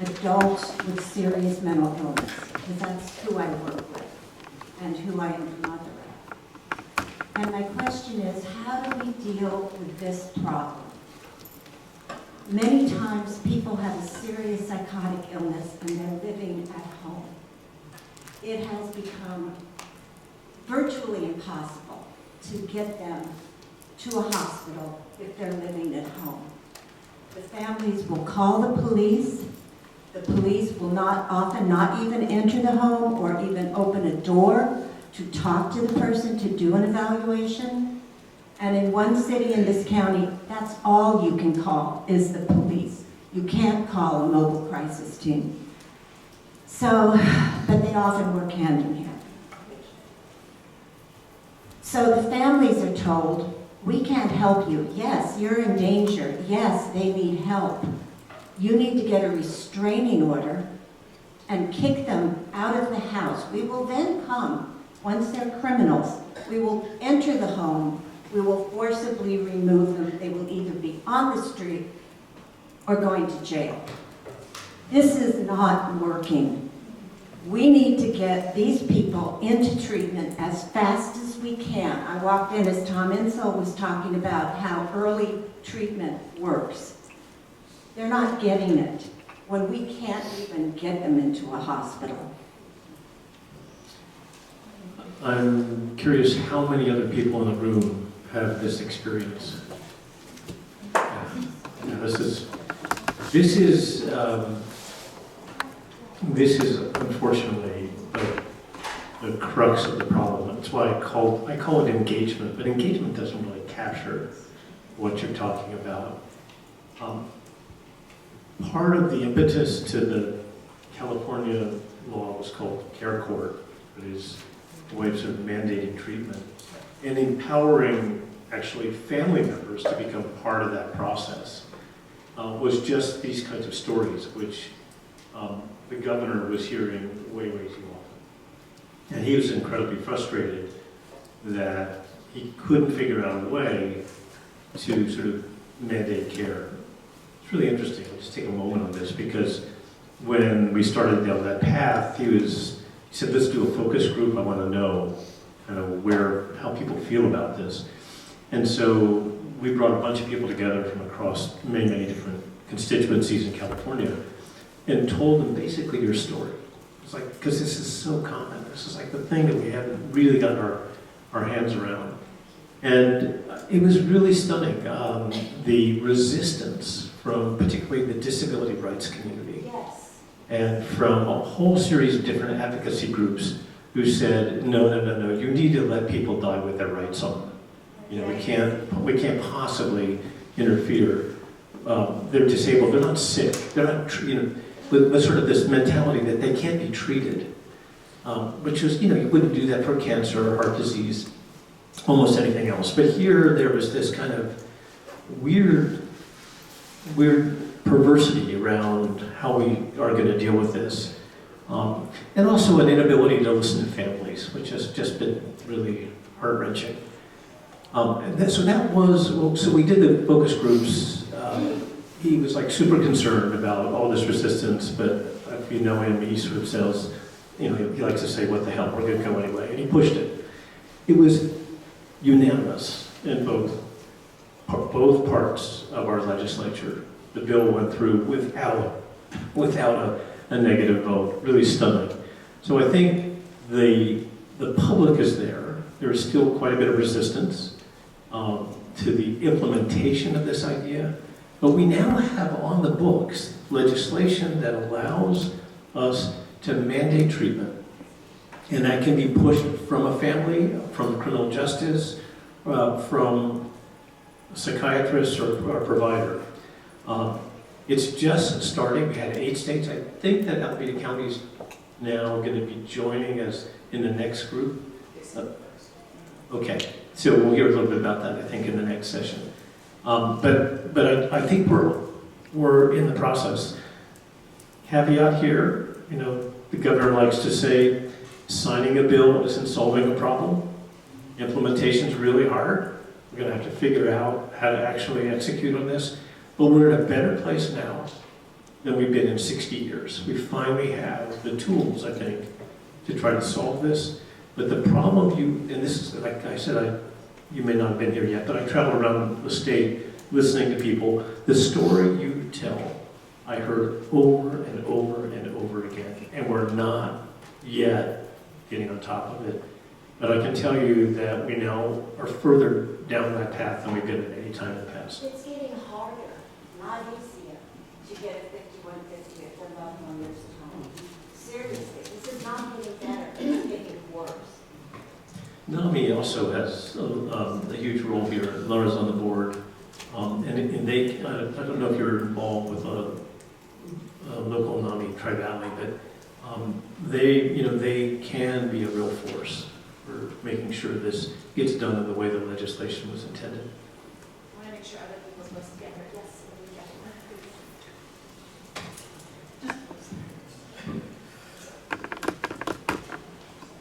adults with serious mental illness, because that's who I work with and who I am the mother of. And my question is, how do we deal with this problem? Many times people have a serious psychotic illness and they're living at home. It has become virtually impossible to get them to a hospital if they're living at home. The families will call the police. The police will often not even enter the home or even open a door to talk to the person to do an evaluation. And in one city in this county, that's all you can call is the police. You can't call a mobile crisis team. So, but they often work hand in hand. So the families are told, we can't help you. Yes, you're in danger. Yes, they need help. You need to get a restraining order and kick them out of the house. We will then come, once they're criminals, we will enter the home, we will forcibly remove them. They will either be on the street or going to jail. This is not working. We need to get these people into treatment as fast as we can. I walked in as Tom Insel was talking about how early treatment works. They're not getting it when we can't even get them into a hospital. I'm curious how many other people in the room have this experience. Yeah, this is unfortunately the crux of the problem. That's why I call it engagement, but engagement doesn't really capture what you're talking about. Part of the impetus to the California law was called Care Court. It is a way of sort of mandating treatment and empowering actually family members to become part of that process. Was just these kinds of stories, which the governor was hearing way, way too often. And he was incredibly frustrated that he couldn't figure out a way to sort of mandate care. It's really interesting. I'll just take a moment on this because when we started down that path, he said, let's do a focus group. I want to know kind of how people feel about this. And so we brought a bunch of people together from across many, many different constituencies in California and told them basically your story. It's like, because this is so common. This is like the thing that we haven't really gotten our hands around. And it was really stunning, the resistance from particularly the disability rights community. Yes. And from a whole series of different advocacy groups who said, no, you need to let people die with their rights on. You know, we can't possibly interfere. They're disabled, they're not sick, they're not, with sort of this mentality that they can't be treated, which was, you wouldn't do that for cancer or heart disease, almost anything else. But here, there was this kind of weird perversity around how we are going to deal with this. And also an inability to listen to families, which has just been really heart-wrenching. So we did the focus groups. He was like super concerned about all this resistance, but if you know him, he sort of says, he likes to say, what the hell, we're going to go anyway, and he pushed it. It was unanimous in both parts of our legislature. The bill went through without a negative vote, really stunning. So I think the public is there. There is still quite a bit of resistance to the implementation of this idea. But we now have on the books legislation that allows us to mandate treatment. And that can be pushed from a family, from criminal justice, from psychiatrists or provider. It's just starting. We had 8 states. I think that Alameda County is now going to be joining us in the next group. Okay, so we'll hear a little bit about that, I think, in the next session. But I think we're in the process. Caveat here, the governor likes to say, signing a bill isn't solving a problem. Implementation's really hard. We're going to have to figure out how to actually execute on this. But we're in a better place now than we've been in 60 years. We finally have the tools, I think, to try to solve this. But the problem and this is, like I said, you may not have been here yet, but I travel around the state listening to people. The story you tell, I heard over and over and over again, and we're not yet getting on top of it. But I can tell you that we now are further down that path than we've been at any time in the past. It's getting harder, not easier, to get a 5150 if the loved one lives at home. Seriously, this is not getting better, it's getting worse. NAMI also has a huge role here. Lara's on the board. And they, I don't know if you're involved with a local NAMI Tri-Valley, but they can be a real force for making sure this gets done in the way the legislation was intended. I want to make sure other people's voices get heard. Yes.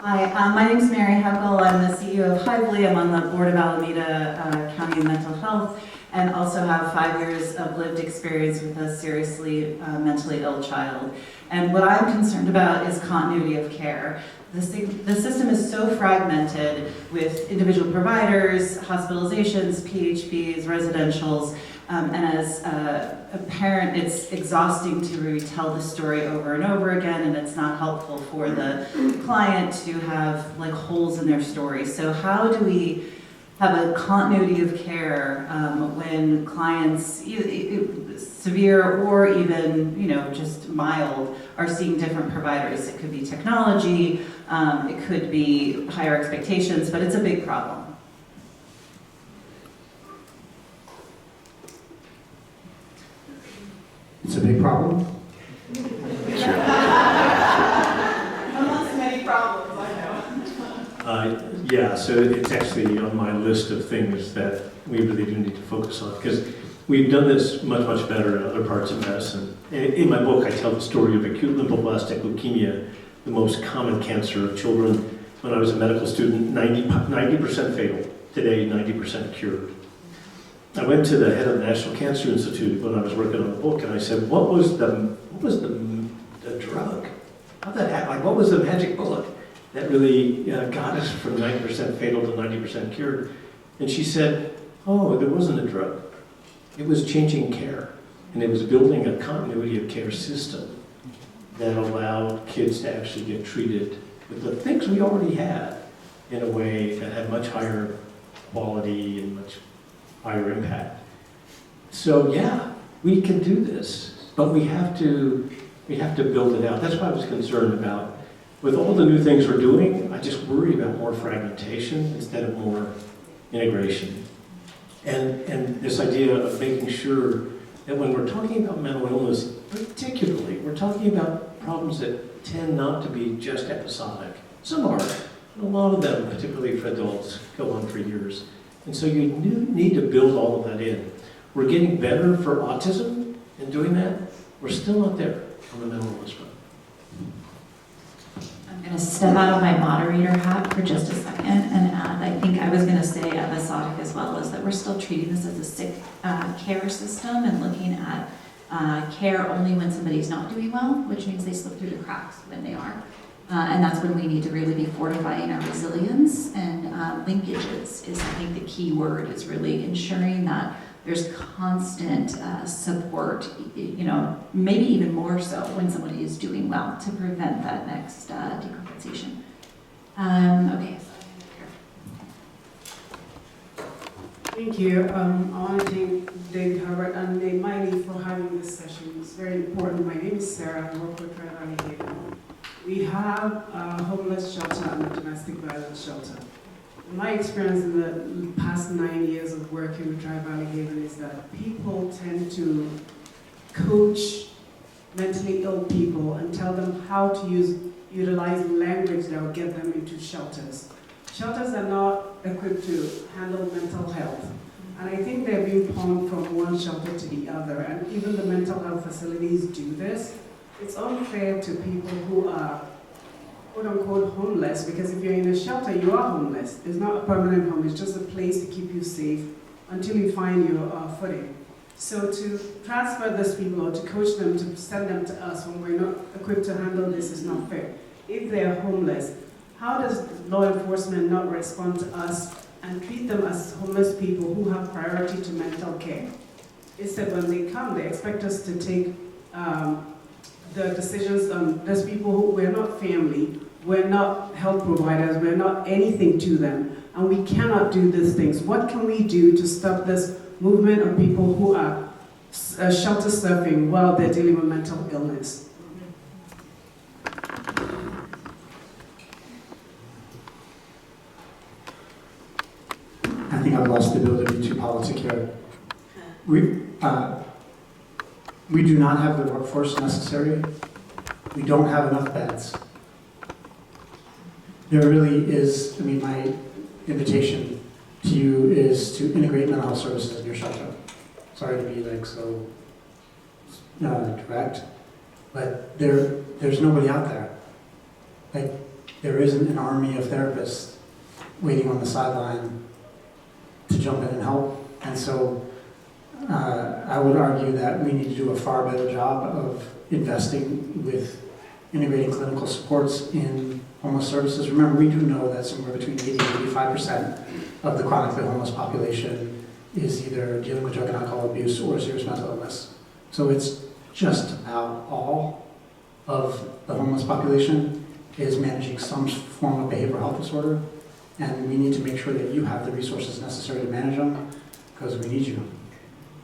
Hi, my name is Mary Heckel. I'm the CEO of Hively. I'm on the board of Alameda County Mental Health and also have 5 years of lived experience with a seriously mentally ill child. And what I'm concerned about is continuity of care. The system is so fragmented with individual providers, hospitalizations, PHPs, residentials, and as a parent, it's exhausting to retell the story over and over again, and it's not helpful for the client to have like holes in their story. So how do we have a continuity of care when clients, severe or even just mild, are seeing different providers? It could be technology, it could be higher expectations, but it's a big problem. It's a big problem. Amongst many problems, I know. Yeah, so it's actually on my list of things that we really do need to focus on, because we've done this much, much better in other parts of medicine. In my book, I tell the story of acute lymphoblastic leukemia, the most common cancer of children. When I was a medical student, 90% fatal. Today, 90% cured. I went to the head of the National Cancer Institute when I was working on the book, and I said, what was the drug? How'd that happen? Like, what was the magic bullet that really got us from 90% fatal to 90% cured? And she said, oh, there wasn't a drug. It was changing care, and it was building a continuity of care system that allowed kids to actually get treated with the things we already had in a way that had much higher quality and much higher impact. So yeah, we can do this, but we have to build it out. That's why I was concerned about, with all the new things we're doing, I just worry about more fragmentation instead of more integration. And this idea of making sure that when we're talking about mental illness, particularly, we're talking about problems that tend not to be just episodic. Some are, but a lot of them, particularly for adults, go on for years. And so you need to build all of that in. We're getting better for autism in doing that. We're still not there on the mental illness front. I'm going to step out of my moderator hat for just a second and add, I think I was going to say episodic as well, is that we're still treating this as a sick care system and looking at care only when somebody's not doing well, which means they slip through the cracks when they are. And that's when we need to really be fortifying our resilience, and linkages is, I think, the key word, is really ensuring that there's constant support, maybe even more so when somebody is doing well, to prevent that next decompensation. Okay. Thank you. I want to thank David Hubbard and Dave Miley for having this session. It's very important. My name is Sarah. I work with Lara. have a homeless shelter and a domestic violence shelter. My experience in the past 9 years of working with Tri-Valley Haven is that people tend to coach mentally ill people and tell them how to utilize language that will get them into shelters. Shelters are not equipped to handle mental health. And I think they're being pumped from one shelter to the other. And even the mental health facilities do this. It's unfair to people who are quote-unquote homeless, because if you're in a shelter, you are homeless. It's not a permanent home, it's just a place to keep you safe until you find your footing. So to transfer these people or to coach them, to send them to us when we're not equipped to handle this is not fair. If they're homeless, how does law enforcement not respond to us and treat them as homeless people who have priority to mental care? Instead, when they come, they expect us to take the decisions on those people who we're not family, we're not health providers, we're not anything to them, and we cannot do these things. What can we do to stop this movement of people who are shelter surfing while they're dealing with mental illness? I think I've lost the ability to politic here. We do not have the workforce necessary. We don't have enough beds. There really is, my invitation to you is to integrate mental health services in your shelter. Sorry to be so direct, but there's nobody out there. There isn't an army of therapists waiting on the sideline to jump in and help. And so I would argue that we need to do a far better job of investing with integrating clinical supports in homeless services. Remember, we do know that somewhere between 80 and 85% of the chronically homeless population is either dealing with drug and alcohol abuse or serious mental illness. So it's just about all of the homeless population is managing some form of behavioral health disorder, and we need to make sure that you have the resources necessary to manage them, because we need you.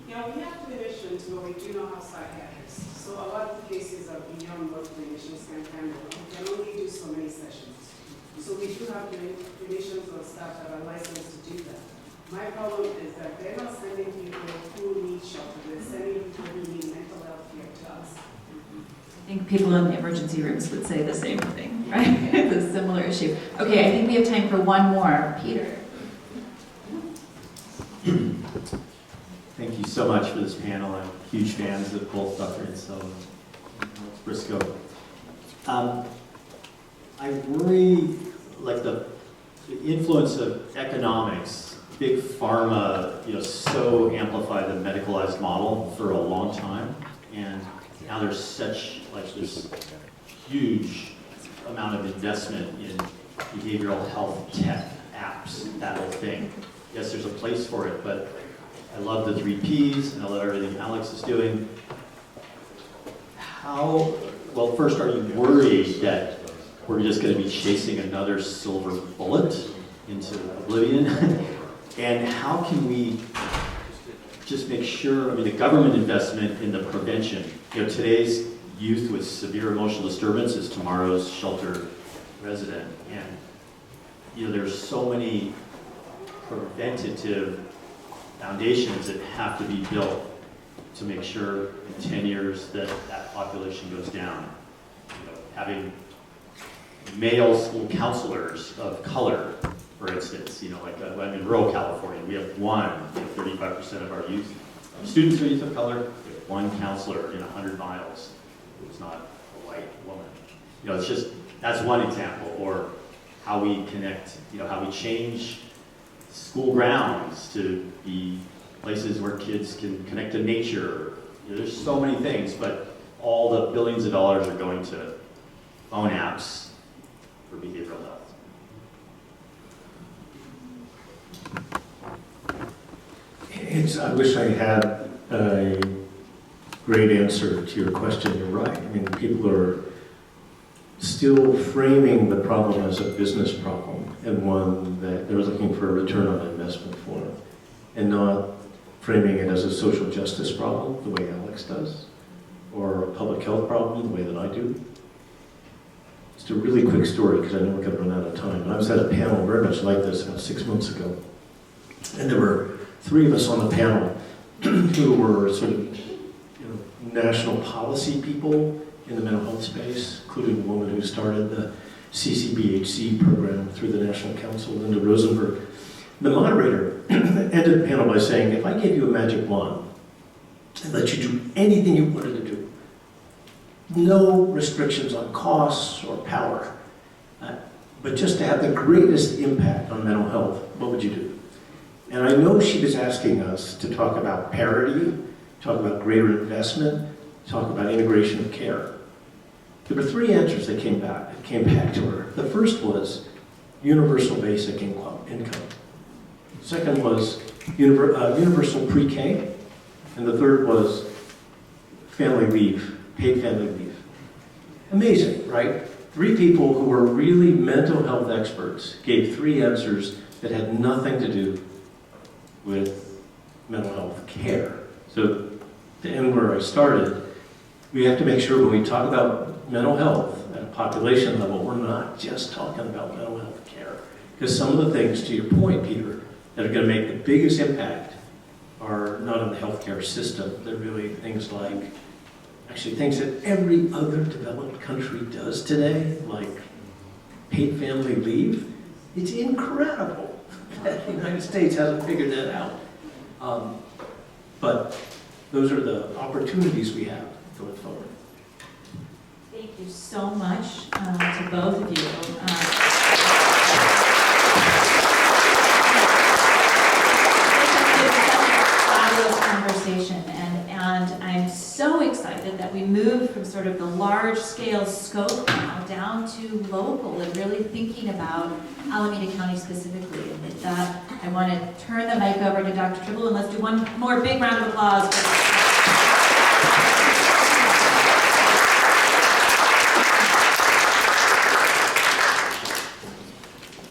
Yeah, we have clinicians, but we do not have psychiatrists. So a lot of the cases are beyond what clinicians can handle. We can only do so many sessions. So we do have clinicians or staff that are licensed to do that. My problem is that they're not sending people who need shelter. They're sending people who need mental health care to us. I think people in the emergency rooms would say the same thing, right? It's a similar issue. Okay, I think we have time for one more. Peter. Thank you so much for this panel. I'm huge fans of both Dr. Insel and Briscoe. I worry, the influence of economics, big pharma, so amplified the medicalized model for a long time, and now there's such this huge amount of investment in behavioral health tech apps, that whole thing. Yes, there's a place for it, but I love the 3 Ps, and I love everything Alex is doing. Well, first, are you worried that we're just going to be chasing another silver bullet into oblivion? And how can we just make sure, the government investment in the prevention, today's youth with severe emotional disturbance is tomorrow's shelter resident. And, there's so many preventative foundations that have to be built to make sure in 10 years that population goes down. Having male school counselors of color, for instance, I'm in rural California, we have 35% of our youth, students are youth of color, we have 1 counselor in 100 miles who's not a white woman. It's just, that's one example, or how we connect, how we change school grounds to be places where kids can connect to nature. There's so many things, but all the billions of dollars are going to phone apps for behavioral health. I wish I had a great answer to your question. You're right. People are still framing the problem as a business problem and one that they're looking for a return on investment for, and not framing it as a social justice problem the way Alex does, or a public health problem the way that I do. Just a really quick story, because I know we're going to run out of time. I was at a panel very much like this about 6 months ago. And there were 3 of us on the panel who were sort of national policy people in the mental health space, including a woman who started the CCBHC program through the National Council, Linda Rosenberg. The moderator ended the panel by saying, if I gave you a magic wand and let you do anything you wanted to do, no restrictions on costs or power, but just to have the greatest impact on mental health, what would you do? And I know she was asking us to talk about parity, talk about greater investment, talk about integration of care. There were 3 answers that came back to her. The first was universal basic income. Second was universal pre-K. And the third was family leave, paid family leave. Amazing, right? 3 people who were really mental health experts gave 3 answers that had nothing to do with mental health care. So to end where I started, we have to make sure when we talk about mental health at a population level, we're not just talking about mental health care. Because some of the things, to your point, Peter, that are going to make the biggest impact are not in the healthcare system. They're really things like, actually things that every other developed country does today, like paid family leave. It's incredible that the United States hasn't figured that out. But those are the opportunities we have going forward. Thank you so much to both of you. Fabulous conversation, and I'm so excited that we moved from sort of the large-scale scope now down to local and really thinking about Alameda County specifically. And with that, I want to turn the mic over to Dr. Tribble, and let's do one more big round of applause for